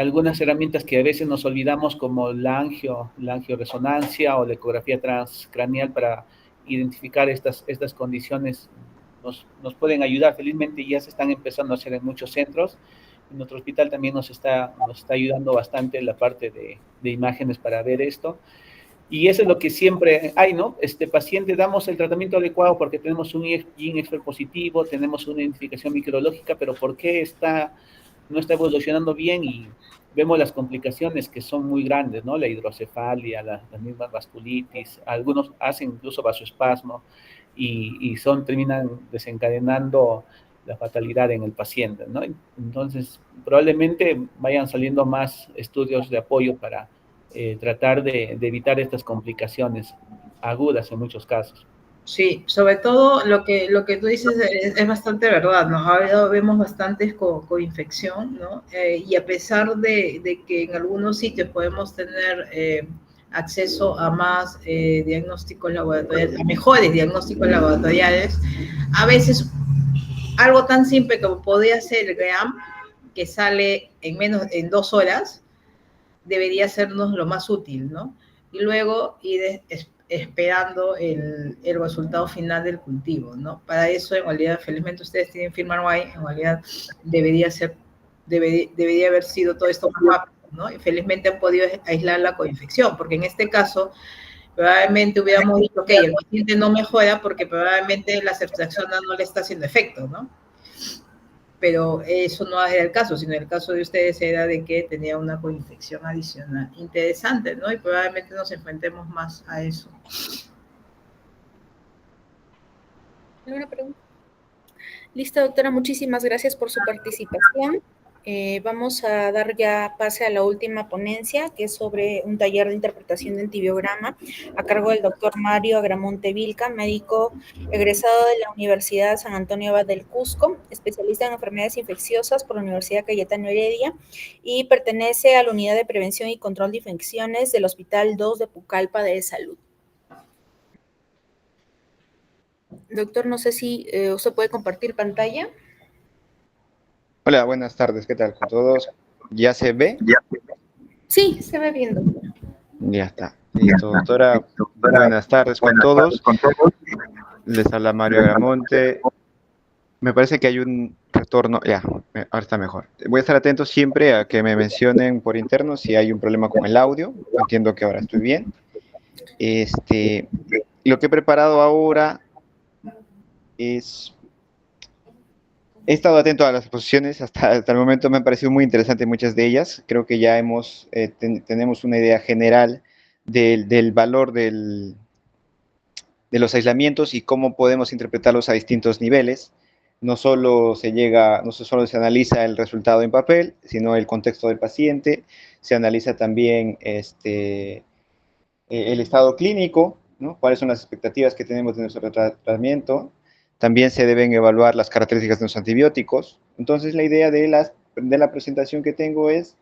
algunas herramientas que a veces nos olvidamos, como la angioresonancia o la ecografía transcraneal, para identificar estas condiciones, nos pueden ayudar. Felizmente ya se están empezando a hacer en muchos centros. En nuestro hospital también nos está ayudando bastante la parte de imágenes para ver esto. Y eso es lo que siempre hay, ¿no? Paciente, damos el tratamiento adecuado porque tenemos un gene expert positivo, tenemos una identificación microbiológica, pero ¿por qué no está evolucionando bien? Y vemos las complicaciones que son muy grandes, ¿no? La hidrocefalia, las mismas vasculitis, algunos hacen incluso vasoespasmo y terminan desencadenando la fatalidad en el paciente, ¿no? Entonces, probablemente vayan saliendo más estudios de apoyo para tratar de evitar estas complicaciones agudas en muchos casos. Sí, sobre todo lo que tú dices es bastante verdad, ¿no? Ahora vemos bastantes coinfección, ¿no? Y a pesar de que en algunos sitios podemos tener acceso a más diagnósticos laboratoriales, a mejores diagnósticos laboratoriales, a veces algo tan simple como podría ser el GRAM, que sale en 2 horas, debería sernos lo más útil, ¿no? Y luego ir esperando el resultado final del cultivo, ¿no? Para eso, en realidad, felizmente ustedes tienen FilmRY, en realidad debería haber sido todo esto más rápido, ¿no? Y felizmente han podido aislar la coinfección, porque en este caso probablemente hubiéramos dicho, ok, el paciente no mejora porque probablemente la ceftriaxona no le está haciendo efecto, ¿no? Pero eso no era el caso, sino el caso de ustedes era de que tenía una coinfección adicional. Interesante, ¿no? Y probablemente nos enfrentemos más a eso. ¿Alguna pregunta? Listo, doctora, muchísimas gracias por su participación. Vamos a dar ya pase a la última ponencia, que es sobre un taller de interpretación de antibiograma a cargo del doctor Mario Agramonte Vilca, médico egresado de la Universidad San Antonio Abad del Cusco, especialista en enfermedades infecciosas por la Universidad Cayetano Heredia y pertenece a la Unidad de Prevención y Control de Infecciones del Hospital 2 de Pucallpa de Salud. Doctor, no sé si usted puede compartir pantalla. Hola, buenas tardes, ¿qué tal con todos? ¿Ya se ve? Sí, se ve bien, doctor. Ya está. Listo, doctora, buenas tardes con todos. Les habla Mario Agramonte. Me parece que hay un retorno, ya, ahora está mejor. Voy a estar atento siempre a que me mencionen por interno si hay un problema con el audio. Entiendo que ahora estoy bien. Lo que he preparado ahora es... He estado atento a las exposiciones, hasta el momento me han parecido muy interesantes muchas de ellas. Creo que ya tenemos una idea general del valor de los aislamientos y cómo podemos interpretarlos a distintos niveles. No solo se analiza el resultado en papel, sino el contexto del paciente, se analiza también el estado clínico, ¿no? Cuáles son las expectativas que tenemos de nuestro tratamiento. También se deben evaluar las características de los antibióticos. Entonces, la idea de la presentación que tengo es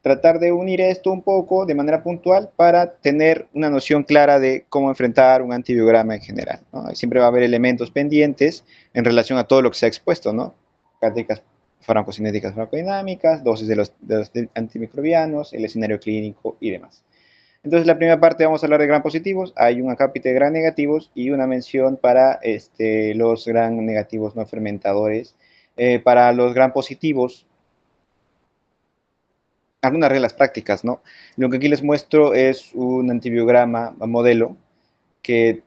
tratar de unir esto un poco de manera puntual para tener una noción clara de cómo enfrentar un antibiograma en general, ¿no? Siempre va a haber elementos pendientes en relación a todo lo que se ha expuesto, ¿no? Características farmacocinéticas, farmacodinámicas, dosis de los antimicrobianos, el escenario clínico y demás. Entonces, la primera parte vamos a hablar de gram positivos, hay un acápite de gram negativos y una mención para los gram negativos no fermentadores. Para los gram positivos, algunas reglas prácticas, ¿no? Lo que aquí les muestro es un antibiograma modelo que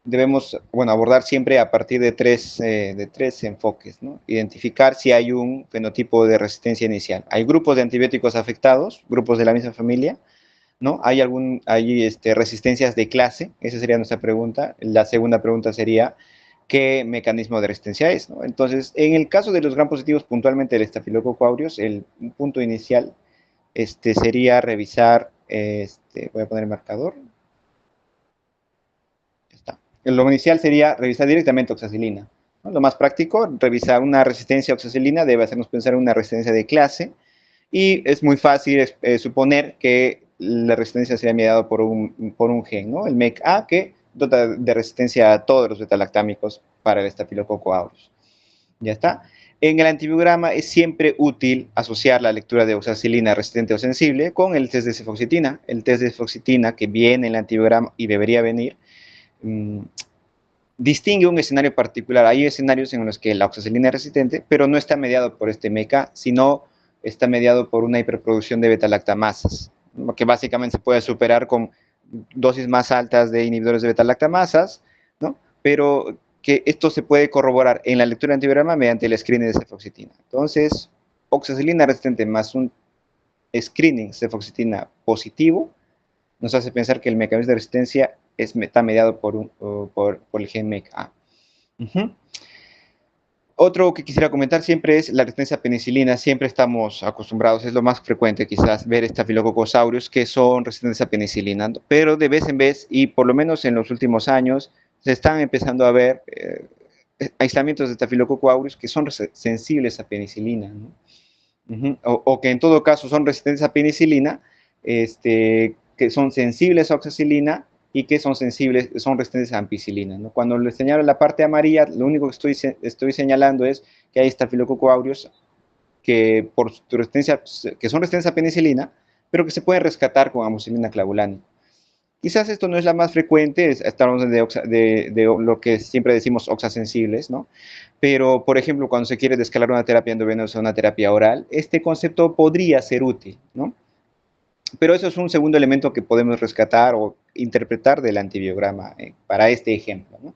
debemos, abordar siempre a partir de tres enfoques, ¿no? Identificar si hay un fenotipo de resistencia inicial. Hay grupos de antibióticos afectados, grupos de la misma familia, ¿no? Hay resistencias de clase, esa sería nuestra pregunta. La segunda pregunta sería, ¿qué mecanismo de resistencia es, ¿no? Entonces, en el caso de los gram positivos, puntualmente el estafilococo aureus, el punto inicial sería revisar, voy a poner el marcador, lo inicial sería revisar directamente oxacilina, ¿no? Lo más práctico, revisar una resistencia a oxacilina debe hacernos pensar en una resistencia de clase, y es muy fácil suponer que la resistencia sería mediada por un gen, ¿no? El MEK-A, que dota de resistencia a todos los betalactámicos para el Staphylococcus aureus. Ya está. En el antibiograma es siempre útil asociar la lectura de oxacilina resistente o sensible con el test de cefoxitina. El test de cefoxitina que viene en el antibiograma y debería venir, distingue un escenario particular. Hay escenarios en los que la oxacilina es resistente, pero no está mediado por este MEK, sino está mediado por una hiperproducción de betalactamasas, que básicamente se puede superar con dosis más altas de inhibidores de betalactamasas, ¿no? Pero que esto se puede corroborar en la lectura de antibiograma mediante el screening de cefoxitina. Entonces, oxacilina resistente más un screening cefoxitina positivo nos hace pensar que el mecanismo de resistencia está mediado por el gen MEK-A. Otro que quisiera comentar siempre es la resistencia a penicilina. Siempre estamos acostumbrados, es lo más frecuente quizás, ver Staphylococcus aureus que son resistentes a penicilina, pero de vez en vez, y por lo menos en los últimos años, se están empezando a ver aislamientos de Staphylococcus aureus que son sensibles a penicilina, ¿no? O que en todo caso son resistentes a penicilina, que son sensibles a oxacilina y que son resistentes a ampicilina, ¿no? Cuando les señalo la parte amarilla, lo único que estoy señalando es que hay Staphylococcus aureus que son resistentes a penicilina, pero que se pueden rescatar con amoxicilina clavulánica. Quizás esto no es la más frecuente, estamos de lo que siempre decimos oxasensibles, ¿no? Pero, por ejemplo, cuando se quiere descalar una terapia endovenosa o una terapia oral, este concepto podría ser útil, ¿no? Pero eso es un segundo elemento que podemos rescatar o interpretar del antibiograma para este ejemplo, ¿no?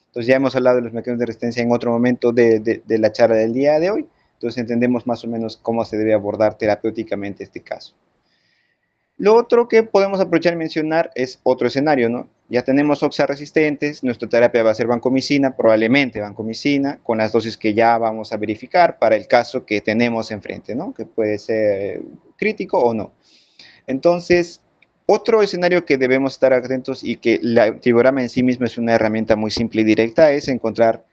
Entonces ya hemos hablado de los mecanismos de resistencia en otro momento de la charla del día de hoy, entonces entendemos más o menos cómo se debe abordar terapéuticamente este caso. Lo otro que podemos aprovechar y mencionar es otro escenario, ¿no? Ya tenemos oxaresistentes, nuestra terapia va a ser vancomicina, probablemente vancomicina, con las dosis que ya vamos a verificar para el caso que tenemos enfrente, ¿no? Que puede ser crítico o no. Entonces, otro escenario que debemos estar atentos y que el antibiograma en sí mismo es una herramienta muy simple y directa es encontrar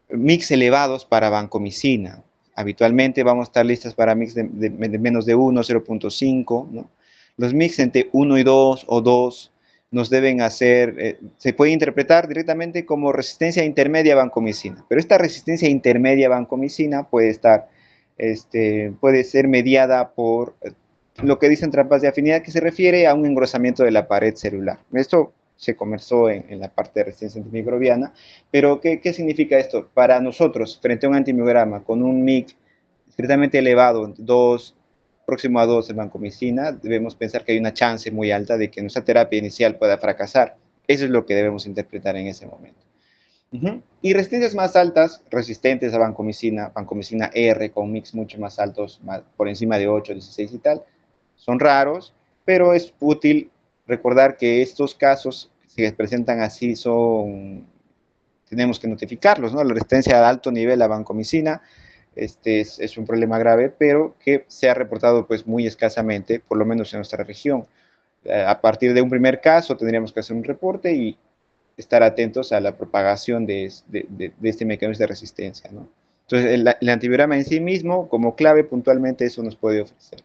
mix elevados para vancomicina. Habitualmente vamos a estar listas para mix de menos de 1, 0.5, ¿no? Los mix entre 1 y 2 o 2 nos deben hacer, se puede interpretar directamente como resistencia intermedia a vancomicina, pero esta resistencia intermedia a vancomicina puede ser mediada por lo que dicen trampas de afinidad, que se refiere a un engrosamiento de la pared celular. Esto se conversó en la parte de resistencia antimicrobiana, pero ¿qué significa esto? Para nosotros, frente a un antimiograma con un MIC discretamente elevado, 2, próximo a 2 de vancomicina, debemos pensar que hay una chance muy alta de que nuestra terapia inicial pueda fracasar. Eso es lo que debemos interpretar en ese momento. Y resistencias más altas, resistentes a vancomicina R con mix mucho más altos, por encima de 8, 16 y tal, son raros, pero es útil recordar que estos casos, si se presentan así, tenemos que notificarlos, ¿no? La resistencia a alto nivel a vancomicina es un problema grave, pero que se ha reportado pues muy escasamente, por lo menos en nuestra región. A partir de un primer caso tendríamos que hacer un reporte y estar atentos a la propagación de este mecanismo de resistencia, ¿no? Entonces, el antibiograma en sí mismo, como clave, puntualmente eso nos puede ofrecer.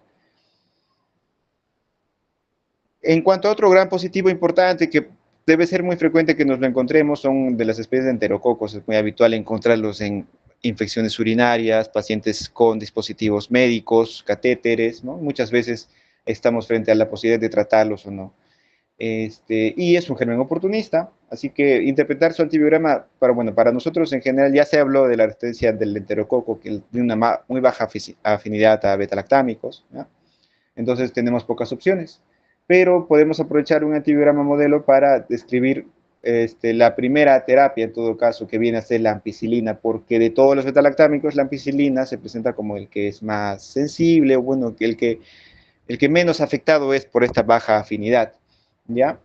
En cuanto a otro gran positivo importante que debe ser muy frecuente que nos lo encontremos, son de las especies de enterococos. Es muy habitual encontrarlos en infecciones urinarias, pacientes con dispositivos médicos, catéteres, ¿no? Muchas veces estamos frente a la posibilidad de tratarlos o no. Y es un germen oportunista, así que interpretar su antibiograma, para nosotros en general ya se habló de la resistencia del enterococo, que tiene una muy baja afinidad a betalactámicos, ¿no? Entonces tenemos pocas opciones, pero podemos aprovechar un antibiograma modelo para describir la primera terapia, en todo caso, que viene a ser la ampicilina, porque de todos los betalactámicos, la ampicilina se presenta como el que es más sensible, o bueno, el que menos afectado es por esta baja afinidad, ¿ya?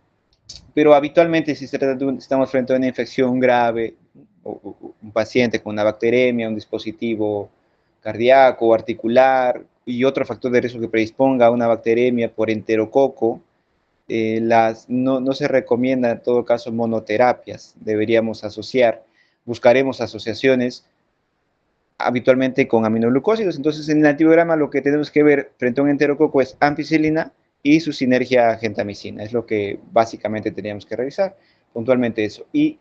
Pero habitualmente si estamos frente a una infección grave, o un paciente con una bacteremia, un dispositivo cardíaco o articular, y otro factor de riesgo que predisponga a una bacteremia por enterococo, no se recomienda en todo caso monoterapias, deberíamos buscaremos asociaciones habitualmente con aminoglucósidos. Entonces, en el antibiograma lo que tenemos que ver frente a un enterococo es ampicilina y su sinergia gentamicina. Es lo que básicamente teníamos que revisar, puntualmente eso. Y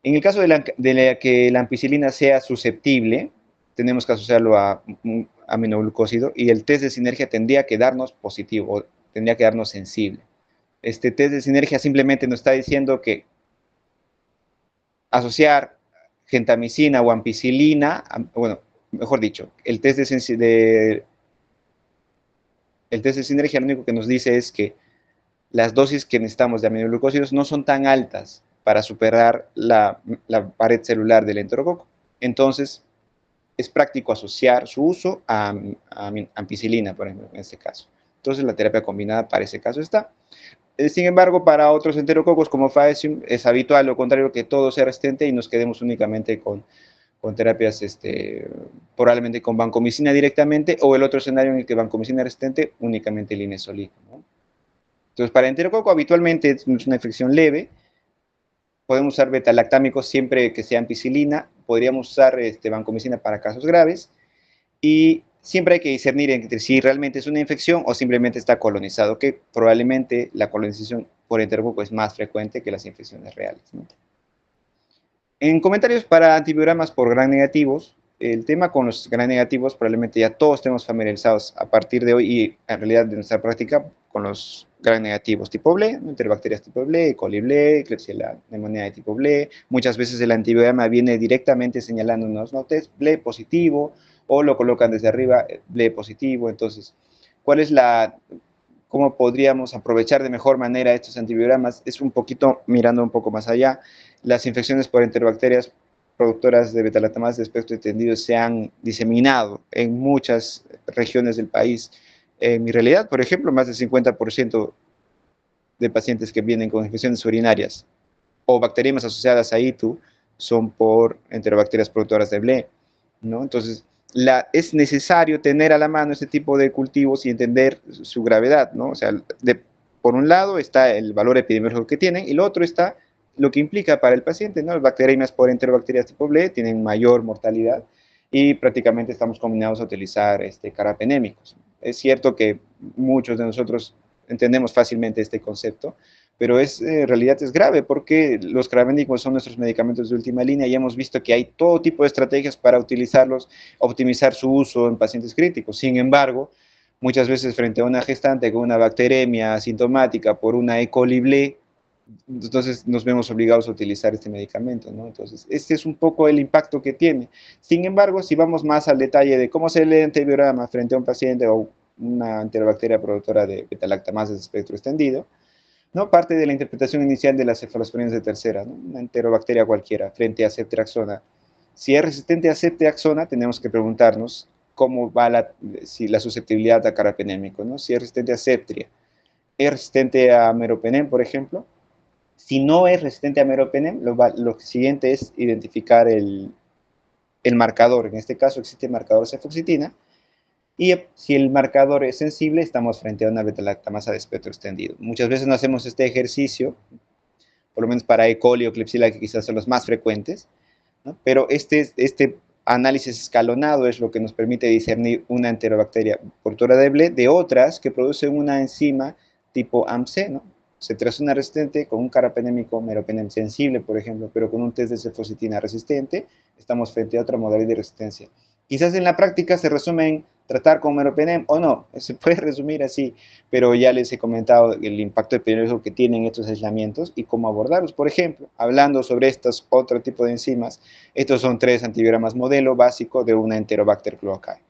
en el caso de que la ampicilina sea susceptible, tenemos que asociarlo a un aminoglucósido y el test de sinergia tendría que darnos positivo, o tendría que darnos sensible. Este test de sinergia simplemente nos está diciendo que asociar gentamicina o ampicilina, bueno, mejor dicho, el test de sinergia lo único que nos dice es que las dosis que necesitamos de aminoglucósidos no son tan altas para superar la pared celular del enterococo. Entonces, es práctico asociar su uso a ampicilina, por ejemplo, en este caso. Entonces, la terapia combinada para ese caso está. Sin embargo, para otros enterococos como Faecium es habitual, lo contrario, que todo sea resistente y nos quedemos únicamente con terapias, probablemente con vancomicina directamente, o el otro escenario en el que vancomicina resistente, únicamente linezolid, ¿no? Entonces, para enterococo habitualmente es una infección leve. Podemos usar betalactámicos siempre que sea ampicilina. Podríamos usar vancomicina para casos graves. Y siempre hay que discernir entre si realmente es una infección o simplemente está colonizado, que probablemente la colonización por enterococo es más frecuente que las infecciones reales, ¿no? En comentarios para antibiogramas por gram negativos, el tema con los gram negativos probablemente ya todos estemos familiarizados a partir de hoy y en realidad de nuestra práctica con los gram negativos tipo BLE, enterobacterias tipo BLE, coli BLE, Klebsiella pneumoniae de tipo BLE. Muchas veces el antibiograma viene directamente señalándonos, ¿no? Test BLE positivo, o lo colocan desde arriba, BLE positivo. Entonces, ¿cómo podríamos aprovechar de mejor manera estos antibiogramas? Es un poquito mirando un poco más allá. Las infecciones por enterobacterias productoras de beta-lactamasa de espectro extendido se han diseminado en muchas regiones del país. En mi realidad, por ejemplo, más del 50% de pacientes que vienen con infecciones urinarias o bacterias asociadas a ITU son por enterobacterias productoras de BLE, ¿no? Entonces, es necesario tener a la mano este tipo de cultivos y entender su gravedad, ¿no? O sea, por un lado está el valor epidemiológico que tienen y lo otro está lo que implica para el paciente, ¿no? Las bacterias por enterobacterias tipo BLE tienen mayor mortalidad y prácticamente estamos combinados a utilizar carapenémicos. Es cierto que muchos de nosotros entendemos fácilmente este concepto, pero en realidad es grave porque los carapenémicos son nuestros medicamentos de última línea y hemos visto que hay todo tipo de estrategias para utilizarlos, optimizar su uso en pacientes críticos. Sin embargo, muchas veces frente a una gestante con una bacteremia asintomática por una E. coli BLE, entonces nos vemos obligados a utilizar este medicamento, ¿no? Entonces, este es un poco el impacto que tiene. Sin embargo, si vamos más al detalle de cómo se lee el antibiograma frente a un paciente o una enterobacteria productora de beta-lactamasa de espectro extendido, ¿no? Parte de la interpretación inicial de las cefalosporinas de tercera, ¿no? Una enterobacteria cualquiera frente a ceftriaxona. Si es resistente a ceftriaxona, tenemos que preguntarnos cómo va la susceptibilidad a carapenémico, ¿no? Si es resistente a Septria, es resistente a meropenem, por ejemplo. Si no es resistente a meropenem, lo siguiente es identificar el marcador. En este caso existe el marcador cefoxitina. Y si el marcador es sensible, estamos frente a una beta-lactamasa de espectro extendido. Muchas veces no hacemos este ejercicio, por lo menos para E. coli o Klebsiella, que quizás son los más frecuentes, ¿no? Pero este análisis escalonado es lo que nos permite discernir una enterobacteria productora de BLE de otras que producen una enzima tipo AMC, ¿no? Ceftriaxona resistente con un carapenémico meropenem sensible, por ejemplo, pero con un test de cefositina resistente, estamos frente a otra modalidad de resistencia. Quizás en la práctica se resume en tratar con meropenem o no, se puede resumir así, pero ya les he comentado el impacto epidemiológico que tienen estos aislamientos y cómo abordarlos. Por ejemplo, hablando sobre estos otro tipo de enzimas, estos son 3 antibiogramas modelo básico de una Enterobacter cloacae.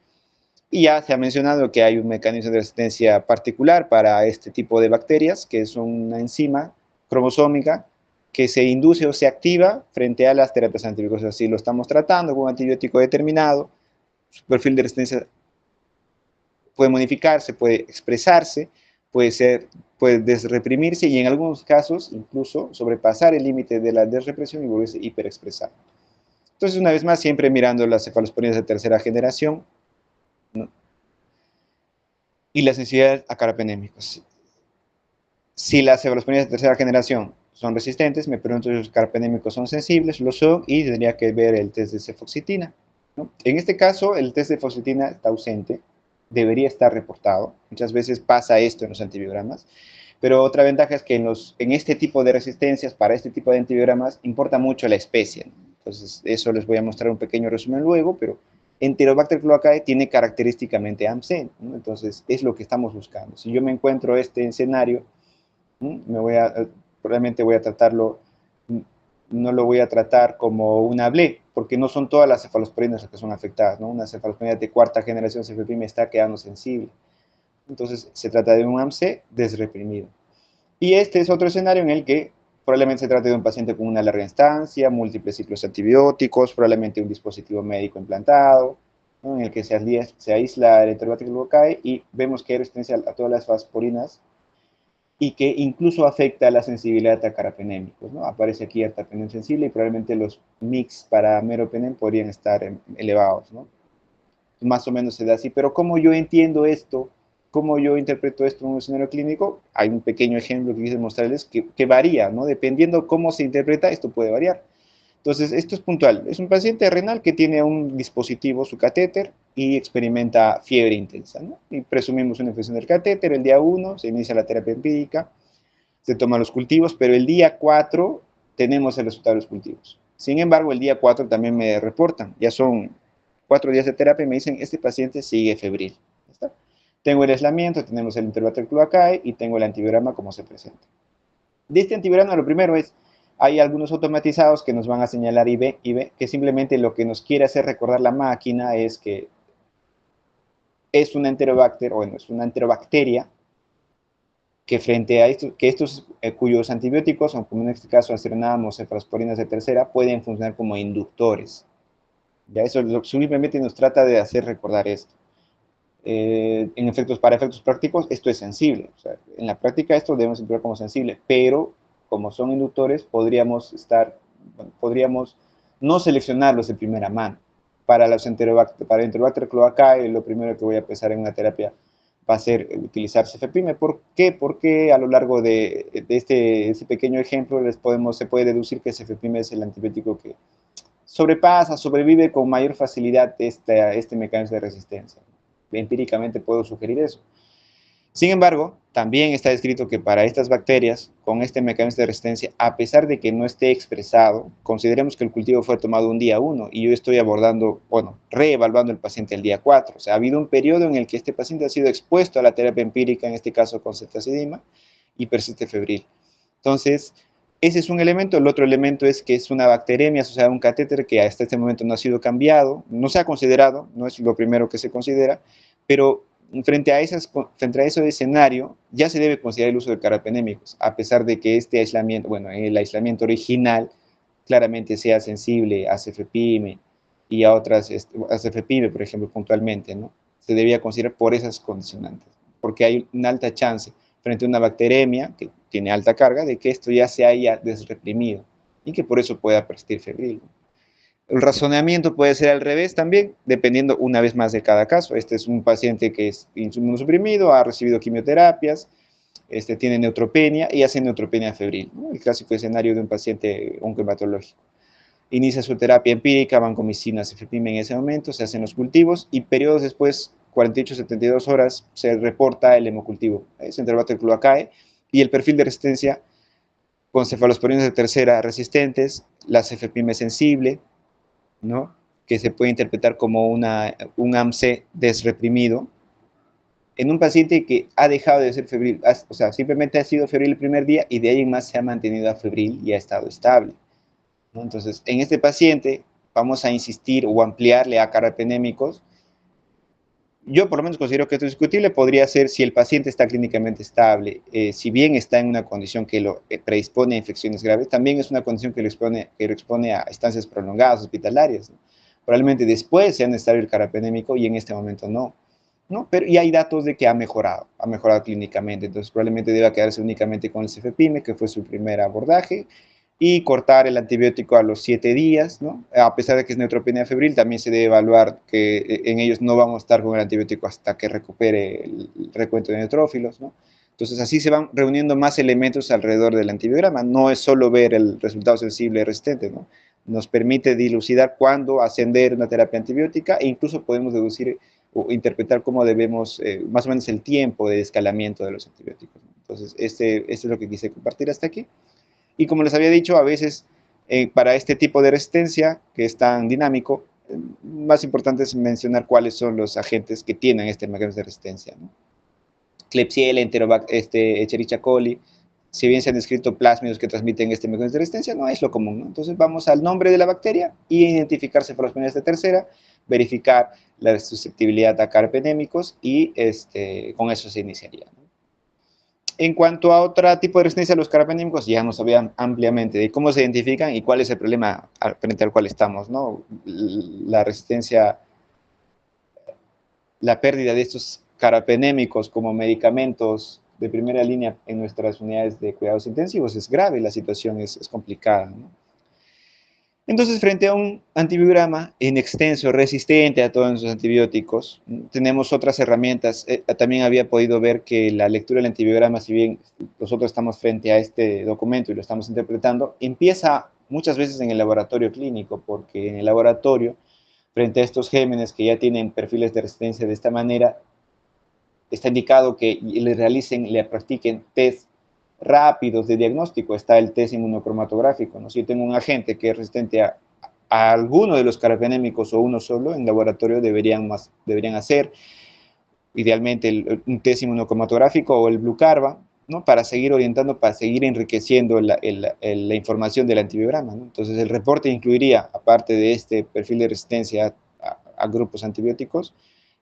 Y ya se ha mencionado que hay un mecanismo de resistencia particular para este tipo de bacterias, que es una enzima cromosómica que se induce o se activa frente a las terapias antibióticas. Así lo estamos tratando con un antibiótico determinado, su perfil de resistencia puede modificarse, puede expresarse, puede desreprimirse y en algunos casos incluso sobrepasar el límite de la desrepresión y volverse hiperexpresado. Entonces, una vez más, siempre mirando las cefalosporinas de tercera generación, ¿no? Y las sensibilidades a carapenémicos. Si las cefalosporinas de tercera generación son resistentes, me pregunto si los carbapenémicos son sensibles, lo son, y tendría que ver el test de cefoxitina, ¿no? En este caso, el test de cefoxitina está ausente, debería estar reportado. Muchas veces pasa esto en los antibiogramas, pero otra ventaja es que en este tipo de resistencias, para este tipo de antibiogramas, importa mucho la especie, ¿no? Entonces, eso les voy a mostrar un pequeño resumen luego, pero Enterobacter cloacae tiene característicamente AMC, ¿no? Entonces, es lo que estamos buscando. Si yo me encuentro este escenario, probablemente voy a tratarlo, no lo voy a tratar como una BLE, porque no son todas las cefalosporinas las que son afectadas, ¿no? Una cefalosporina de cuarta generación CFP me está quedando sensible. Entonces, se trata de un AMC desreprimido. Y este es otro escenario en el que probablemente se trate de un paciente con una larga instancia, múltiples ciclos antibióticos, probablemente un dispositivo médico implantado, ¿no? En el que se aísla el Enterobacter cloacae y vemos que hay resistencia a todas las fosforinas y que incluso afecta la sensibilidad a carbapenémicos, ¿no? Aparece aquí ertapenem sensible y probablemente los mix para meropenem podrían estar elevados, ¿no? Más o menos se da así, pero ¿cómo yo entiendo esto? ¿Cómo yo interpreto esto en un escenario clínico? Hay un pequeño ejemplo que quise mostrarles que varía, ¿no? Dependiendo cómo se interpreta, esto puede variar. Entonces, esto es puntual. Es un paciente renal que tiene un dispositivo, su catéter, y experimenta fiebre intensa, ¿no? Y presumimos una infección del catéter. El día 1 se inicia la terapia empírica, se toman los cultivos, pero el día 4 tenemos el resultado de los cultivos. Sin embargo, el día 4 también me reportan, ya son 4 días de terapia y me dicen, este paciente sigue febril. ¿Está? Tengo el aislamiento, tenemos el Enterobacter cloacae y tengo el antibiograma como se presenta. De este antibiograma, lo primero es, hay algunos automatizados que nos van a señalar IB, que simplemente lo que nos quiere hacer recordar la máquina es que es una enterobacter, o bueno, es una enterobacteria que frente a estos cuyos antibióticos, como en este caso acironamos, cefalosporinas de tercera, pueden funcionar como inductores. Ya eso simplemente nos trata de hacer recordar esto. Para efectos prácticos, esto es sensible. O sea, en la práctica esto debemos entender como sensible, pero como son inductores, podríamos no seleccionarlos de primera mano. Para Enterobacter cloacae, lo primero que voy a empezar en una terapia va a ser utilizar cefepime. ¿Por qué? Porque a lo largo de este pequeño ejemplo se puede deducir que cefepime es el antibiótico que sobrevive con mayor facilidad este mecanismo de resistencia. Empíricamente puedo sugerir eso. Sin embargo, también está descrito que para estas bacterias, con este mecanismo de resistencia, a pesar de que no esté expresado, consideremos que el cultivo fue tomado un día 1 y yo estoy reevaluando el paciente el día 4. O sea, ha habido un periodo en el que este paciente ha sido expuesto a la terapia empírica, en este caso con ceftazidima, y persiste febril. Entonces, ese es un elemento. El otro elemento es que es una bacteremia asociada a un catéter que hasta este momento no ha sido cambiado, no se ha considerado, no es lo primero que se considera, pero frente a ese escenario, ya se debe considerar el uso de carbapenémicos, a pesar de que este aislamiento, el aislamiento original claramente sea sensible a cefepime y a otras, a cefepime, por ejemplo, puntualmente, ¿no? Se debía considerar por esas condicionantes, porque hay una alta chance frente a una bacteremia que tiene alta carga de que esto ya se haya desreprimido y que por eso pueda persistir febril. El razonamiento puede ser al revés también, dependiendo una vez más de cada caso. Este es un paciente que es inmunosuprimido, ha recibido quimioterapias, tiene neutropenia y hace neutropenia febril, ¿no? El clásico escenario de un paciente oncohematológico. Inicia su terapia empírica, vancomicina, cefepime en ese momento, se hacen los cultivos y periodos después, 48-72 horas, se reporta el hemocultivo, es Enterobacter cloacae, y el perfil de resistencia con cefalosporinas de tercera resistentes, la cefepime sensible, ¿no? Que se puede interpretar como un AMC desreprimido, en un paciente que ha dejado de ser febril, o sea, simplemente ha sido febril el primer día y de ahí en más se ha mantenido a febril y ha estado estable, ¿no? Entonces, en este paciente vamos a insistir o ampliarle a carbapenémicos. Yo por lo menos considero que esto es discutible, podría ser si el paciente está clínicamente estable, si bien está en una condición que lo predispone a infecciones graves, también es una condición que lo expone a estancias prolongadas hospitalarias, ¿no? Probablemente después sea necesario el carbapenémico y en este momento no, ¿no? Pero y hay datos de que ha mejorado clínicamente, entonces probablemente deba quedarse únicamente con el cefepime, que fue su primer abordaje, y cortar el antibiótico a los 7 días, ¿no? A pesar de que es neutropenia febril, también se debe evaluar que en ellos no vamos a estar con el antibiótico hasta que recupere el recuento de neutrófilos, ¿no? Entonces, así se van reuniendo más elementos alrededor del antibiograma. No es solo ver el resultado sensible y resistente, ¿no? Nos permite dilucidar cuándo ascender una terapia antibiótica e incluso podemos deducir o interpretar cómo debemos, más o menos el tiempo de escalamiento de los antibióticos, ¿no? Entonces, este es lo que quise compartir hasta aquí. Y como les había dicho, a veces para este tipo de resistencia, que es tan dinámico, más importante es mencionar cuáles son los agentes que tienen este mecanismo de resistencia, ¿no? Klebsiella, Escherichia coli, si bien se han descrito plásmidos que transmiten este mecanismo de resistencia, no es lo común, ¿no? Entonces vamos al nombre de la bacteria y identificar cefalosporines de tercera, verificar la susceptibilidad a carbapenémicos y con eso se iniciaría, ¿no? En cuanto a otro tipo de resistencia a los carbapenémicos, ya nos habían ampliamente de cómo se identifican y cuál es el problema frente al cual estamos, ¿no? La resistencia, la pérdida de estos carbapenémicos como medicamentos de primera línea en nuestras unidades de cuidados intensivos es grave, la situación es complicada, ¿no? Entonces, frente a un antibiograma en extenso, resistente a todos los antibióticos, tenemos otras herramientas. También había podido ver que la lectura del antibiograma, si bien nosotros estamos frente a este documento y lo estamos interpretando, empieza muchas veces en el laboratorio clínico, porque en el laboratorio, frente a estos gérmenes que ya tienen perfiles de resistencia de esta manera, está indicado que le practiquen test rápidos de diagnóstico. Está el test inmunocromatográfico, ¿no? Si yo tengo un agente que es resistente a alguno de los carbapenémicos o uno solo, en laboratorio deberían hacer idealmente un test inmunocromatográfico o el Blucarba, ¿no? Para seguir orientando, para seguir enriqueciendo la información del antibiograma, ¿no? Entonces el reporte incluiría, aparte de este perfil de resistencia a grupos antibióticos,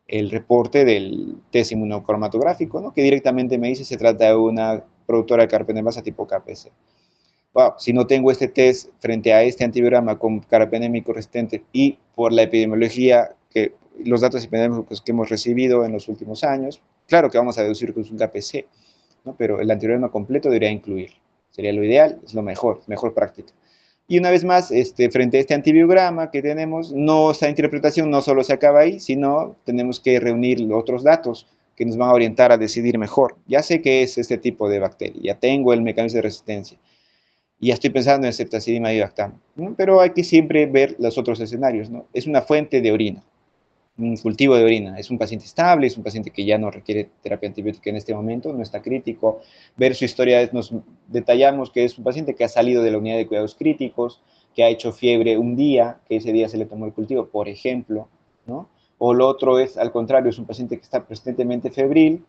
el reporte del test inmunocromatográfico, ¿no? Que directamente me dice si se trata de una productora de carbapenemasa tipo KPC. Wow, si no tengo este test frente a este antibiograma con carbapenémico resistente y por la epidemiología, los datos epidemiológicos que hemos recibido en los últimos años, claro que vamos a deducir que es un KPC, ¿no? Pero el antibiograma completo debería incluir. Sería lo ideal, es lo mejor práctica. Y una vez más, frente a este antibiograma que tenemos, esta interpretación no solo se acaba ahí, sino tenemos que reunir otros datos que nos van a orientar a decidir mejor. Ya sé que es este tipo de bacteria, ya tengo el mecanismo de resistencia, y ya estoy pensando en ceftazidima y bactam, ¿no? Pero hay que siempre ver los otros escenarios, ¿no? Es una fuente de orina, un cultivo de orina, es un paciente estable, es un paciente que ya no requiere terapia antibiótica en este momento, no está crítico. Ver su historia, nos detallamos que es un paciente que ha salido de la unidad de cuidados críticos, que ha hecho fiebre un día, que ese día se le tomó el cultivo, por ejemplo, ¿no? O lo otro es, al contrario, es un paciente que está persistentemente febril,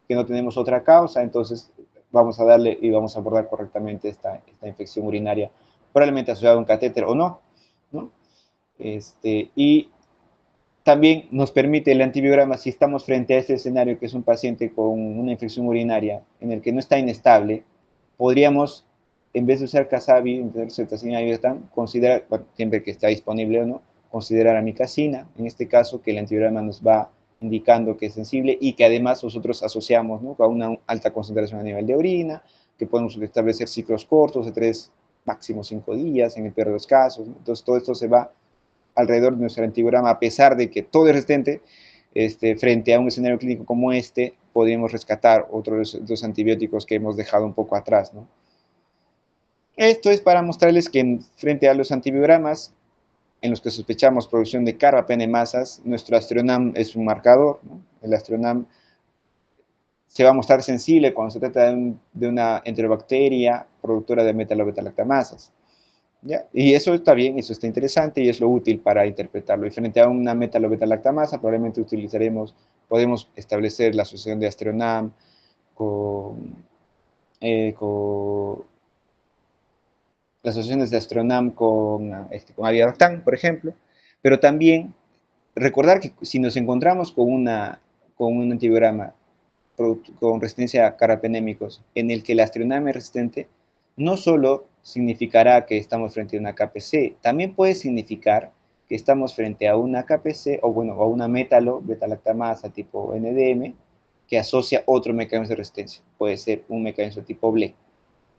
que no tenemos otra causa, entonces vamos a darle y vamos a abordar correctamente esta infección urinaria, probablemente asociada a un catéter o no, ¿no? Y también nos permite el antibiograma, si estamos frente a este escenario que es un paciente con una infección urinaria en el que no está inestable, podríamos, en vez de usar Casabi, ceftazidima y bactam, considerar, siempre que está disponible o no, considerar amicacina, en este caso que el antibiograma nos va indicando que es sensible y que además nosotros asociamos, ¿no?, a una alta concentración a nivel de orina, que podemos establecer ciclos cortos de 3, máximo 5 días en el peor de los casos, ¿no? Entonces todo esto se va alrededor de nuestro antibiograma, a pesar de que todo es resistente, frente a un escenario clínico como podríamos rescatar otros dos antibióticos que hemos dejado un poco atrás, ¿no? Esto es para mostrarles que frente a los antibiogramas en los que sospechamos producción de carbapenemasas, nuestro Astronam es un marcador, ¿no? El Astronam se va a mostrar sensible cuando se trata de una enterobacteria productora de metalobeta-lactamasas, ¿ya? Y eso está bien, eso está interesante y es lo útil para interpretarlo. Y frente a una metalobeta-lactamasa, probablemente podemos establecer la asociación de Astronam con las asociaciones de Astronam con Aviadactam, por ejemplo, pero también recordar que si nos encontramos con un antibiograma con resistencia a carbapenémicos en el que el Astronam es resistente, no solo significará que estamos frente a una KPC, también puede significar que estamos frente a una KPC o a una metalo-beta-lactamasa tipo NDM que asocia otro mecanismo de resistencia. Puede ser un mecanismo tipo BLE,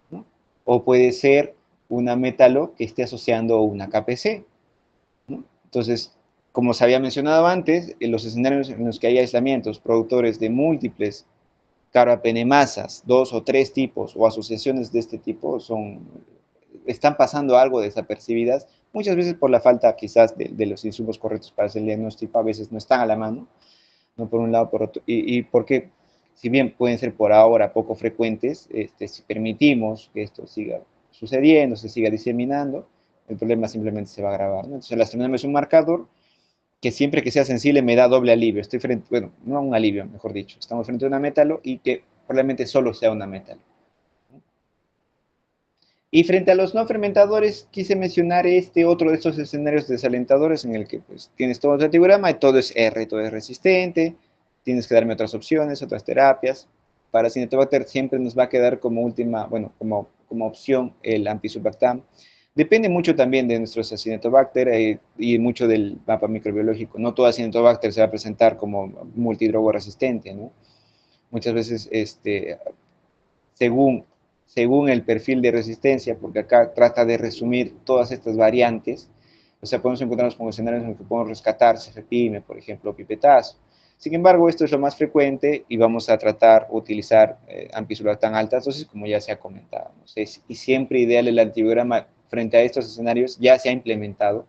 ¿no? O puede ser una metalo que esté asociando una KPC, ¿no? Entonces, como se había mencionado antes, en los escenarios en los que hay aislamientos productores de múltiples carbapenemasas, 2 o 3 tipos o asociaciones de este tipo están pasando algo desapercibidas, muchas veces por la falta quizás de los insumos correctos para hacer el diagnóstico, a veces no están a la mano, no por un lado, por otro, y porque si bien pueden ser por ahora poco frecuentes, si permitimos que esto siga sucediendo, se siga diseminando, el problema simplemente se va a agravar, ¿no? Entonces, el astronema es un marcador que siempre que sea sensible me da doble alivio. Estoy frente, bueno, no un alivio, mejor dicho. Estamos frente a una métalo y que probablemente solo sea una métalo. Y frente a los no fermentadores, quise mencionar otro de estos escenarios desalentadores en el que pues, tienes todo el antibiograma y todo es R, todo es resistente, tienes que darme otras opciones, otras terapias. Para Cinetobacter siempre nos va a quedar como última, bueno, como opción el ampicilbactam. Depende mucho también de nuestros Acinetobacter y mucho del mapa microbiológico. No todo Acinetobacter se va a presentar como multidrogo resistente, ¿no? Muchas veces, según el perfil de resistencia, porque acá trata de resumir todas estas variantes, o sea, podemos encontrarnos con escenarios en los que podemos rescatar cefepime, por ejemplo, pipetazo. Sin embargo, esto es lo más frecuente y vamos a tratar de utilizar ampicilbactam altas dosis, como ya se ha comentado, ¿no? Y siempre ideal el antibiograma frente a estos escenarios. Ya se ha implementado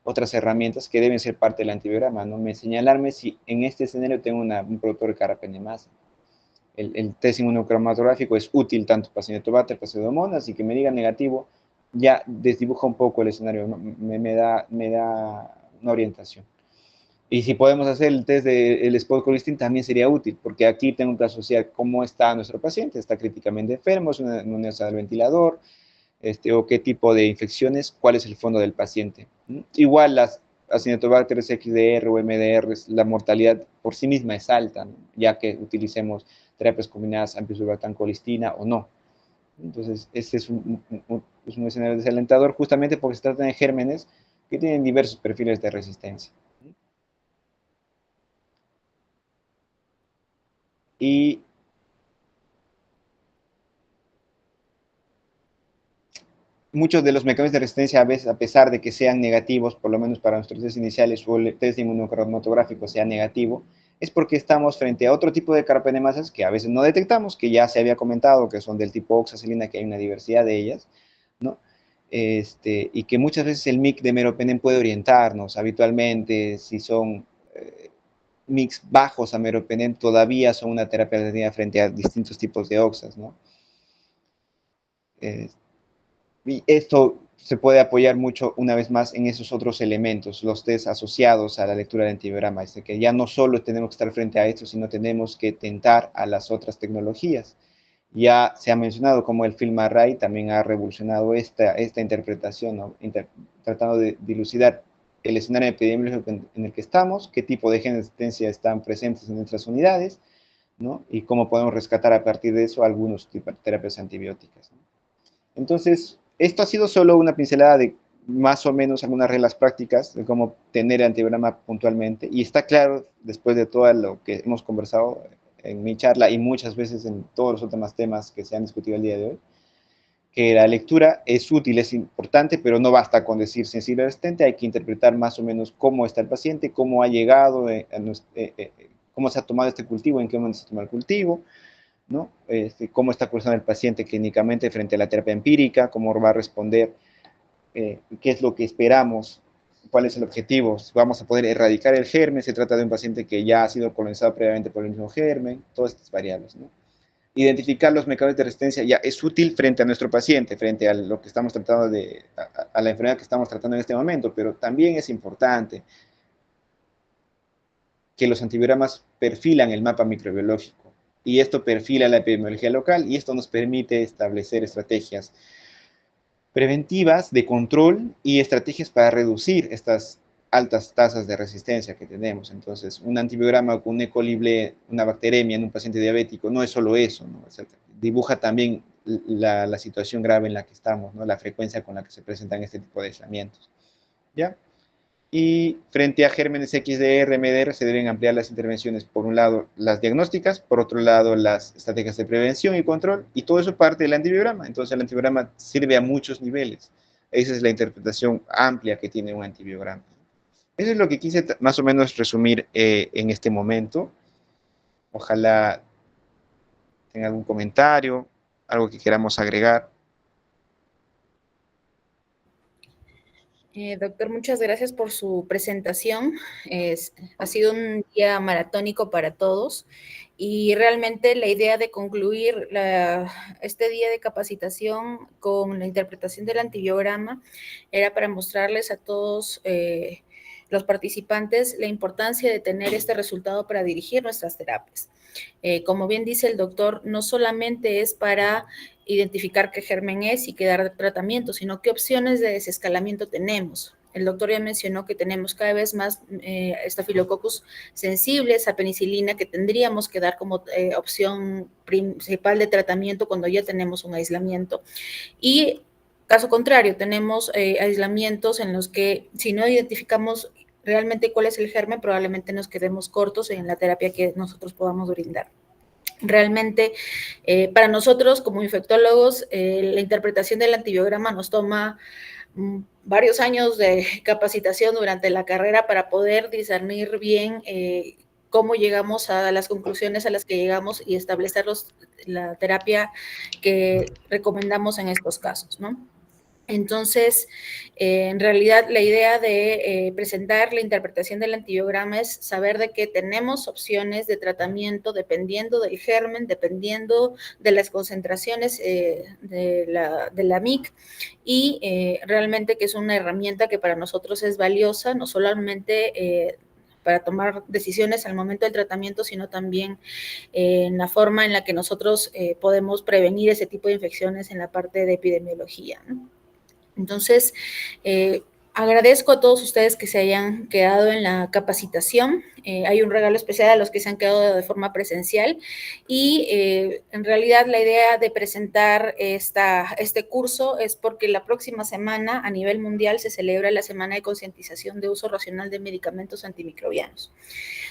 otras herramientas que deben ser parte del antibiograma, ¿no? Señalarme si en este escenario tengo un productor de carbapenemasa. El test inmunocromatográfico es útil tanto para Cinetobacter, para Pseudomonas, así que me diga negativo, ya desdibuja un poco el escenario, ¿no? me da una orientación. Y si podemos hacer el test del spot colistin, también sería útil, porque aquí tengo que asociar cómo está nuestro paciente, está críticamente enfermo, es una necesidad del ventilador, o qué tipo de infecciones, cuál es el fondo del paciente. Igual las Acinetobacter XDR o MDR, la mortalidad por sí misma es alta, ¿no? Ya que utilicemos terapias combinadas ampicilbactam colistina o no. Entonces, este es un escenario desalentador justamente porque se trata de gérmenes que tienen diversos perfiles de resistencia. Y muchos de los mecanismos de resistencia, a veces, a pesar de que sean negativos, por lo menos para nuestros test iniciales o el test inmunocromatográfico sea negativo, es porque estamos frente a otro tipo de carbapenemasas que a veces no detectamos, que ya se había comentado, que son del tipo oxacilina, que hay una diversidad de ellas, ¿no? Y que muchas veces el MIC de meropenem puede orientarnos habitualmente, si son mix bajos a meropenem, todavía son una terapia alternativa frente a distintos tipos de oxas, ¿no? Y esto se puede apoyar mucho, una vez más, en esos otros elementos, los test asociados a la lectura del antibiograma, que ya no solo tenemos que estar frente a esto, sino tenemos que tentar a las otras tecnologías. Ya se ha mencionado como el FilmArray también ha revolucionado esta interpretación, ¿no? Tratando de dilucidar el escenario epidemiológico en el que estamos, qué tipo de genes de resistencia están presentes en nuestras unidades, ¿no? Y cómo podemos rescatar a partir de eso algunos tipos de terapias antibióticas, ¿no? Entonces, esto ha sido solo una pincelada de más o menos algunas reglas prácticas de cómo tener el antibiograma puntualmente, y está claro, después de todo lo que hemos conversado en mi charla y muchas veces en todos los otros temas que se han discutido el día de hoy, que la lectura es útil, es importante, pero no basta con decir sensible o resistente, hay que interpretar más o menos cómo está el paciente, cómo ha llegado, cómo se ha tomado este cultivo, en qué momento se toma el cultivo, ¿no? Cómo está cursando el paciente clínicamente frente a la terapia empírica, cómo va a responder, qué es lo que esperamos, cuál es el objetivo, vamos a poder erradicar el germen, se trata de un paciente que ya ha sido colonizado previamente por el mismo germen, todas estas variables, ¿no? Identificar los mecanismos de resistencia ya es útil frente a nuestro paciente, frente a lo que estamos tratando a la enfermedad que estamos tratando en este momento, pero también es importante que los antibiogramas perfilan el mapa microbiológico, y esto perfila la epidemiología local, y esto nos permite establecer estrategias preventivas de control y estrategias para reducir estas altas tasas de resistencia que tenemos. Entonces, un antibiograma con un E. coli, una bacteremia en un paciente diabético, no es solo eso, ¿no? O sea, dibuja también la situación grave en la que estamos, ¿no? La frecuencia con la que se presentan este tipo de aislamientos, ¿ya? Y frente a gérmenes XDR, MDR, se deben ampliar las intervenciones, por un lado las diagnósticas, por otro lado las estrategias de prevención y control, y todo eso parte del antibiograma. Entonces el antibiograma sirve a muchos niveles. Esa es la interpretación amplia que tiene un antibiograma. Eso es lo que quise más o menos resumir en este momento. Ojalá tenga algún comentario, algo que queramos agregar. Doctor, muchas gracias por su presentación. Ha sido un día maratónico para todos y realmente la idea de concluir este día de capacitación con la interpretación del antibiograma era para mostrarles a todos los participantes la importancia de tener este resultado para dirigir nuestras terapias. Como bien dice el doctor, no solamente es para identificar qué germen es y qué dar tratamiento, sino qué opciones de desescalamiento tenemos. El doctor ya mencionó que tenemos cada vez más Staphylococcus sensibles a penicilina que tendríamos que dar como opción principal de tratamiento cuando ya tenemos un aislamiento. Y caso contrario, tenemos aislamientos en los que si no identificamos realmente cuál es el germen, probablemente nos quedemos cortos en la terapia que nosotros podamos brindar. Realmente, para nosotros como infectólogos, la interpretación del antibiograma nos toma varios años de capacitación durante la carrera para poder discernir bien cómo llegamos a las conclusiones a las que llegamos y establecer la terapia que recomendamos en estos casos, ¿no? Entonces, en realidad, la idea de presentar la interpretación del antibiograma es saber de que tenemos opciones de tratamiento dependiendo del germen, dependiendo de las concentraciones de la MIC y realmente que es una herramienta que para nosotros es valiosa, no solamente para tomar decisiones al momento del tratamiento, sino también en la forma en la que nosotros podemos prevenir ese tipo de infecciones en la parte de epidemiología, ¿no? Entonces, agradezco a todos ustedes que se hayan quedado en la capacitación. Hay un regalo especial a los que se han quedado de forma presencial y en realidad la idea de presentar este curso es porque la próxima semana a nivel mundial se celebra la Semana de Concientización de Uso Racional de Medicamentos Antimicrobianos.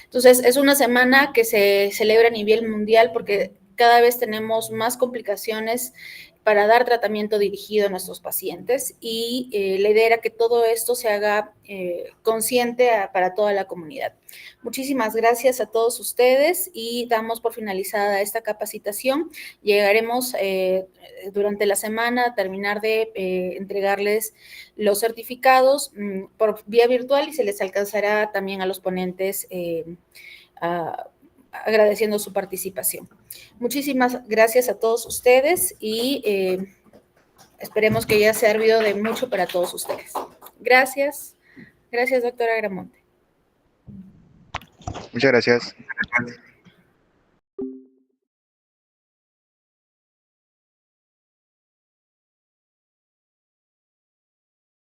Entonces, es una semana que se celebra a nivel mundial porque cada vez tenemos más complicaciones para dar tratamiento dirigido a nuestros pacientes y la idea era que todo esto se haga consciente para toda la comunidad. Muchísimas gracias a todos ustedes y damos por finalizada esta capacitación. Llegaremos durante la semana a terminar de entregarles los certificados por vía virtual y se les alcanzará también a los ponentes agradeciendo su participación. Muchísimas gracias a todos ustedes y esperemos que haya servido de mucho para todos ustedes. Gracias. Gracias, doctora Agramonte. Muchas gracias.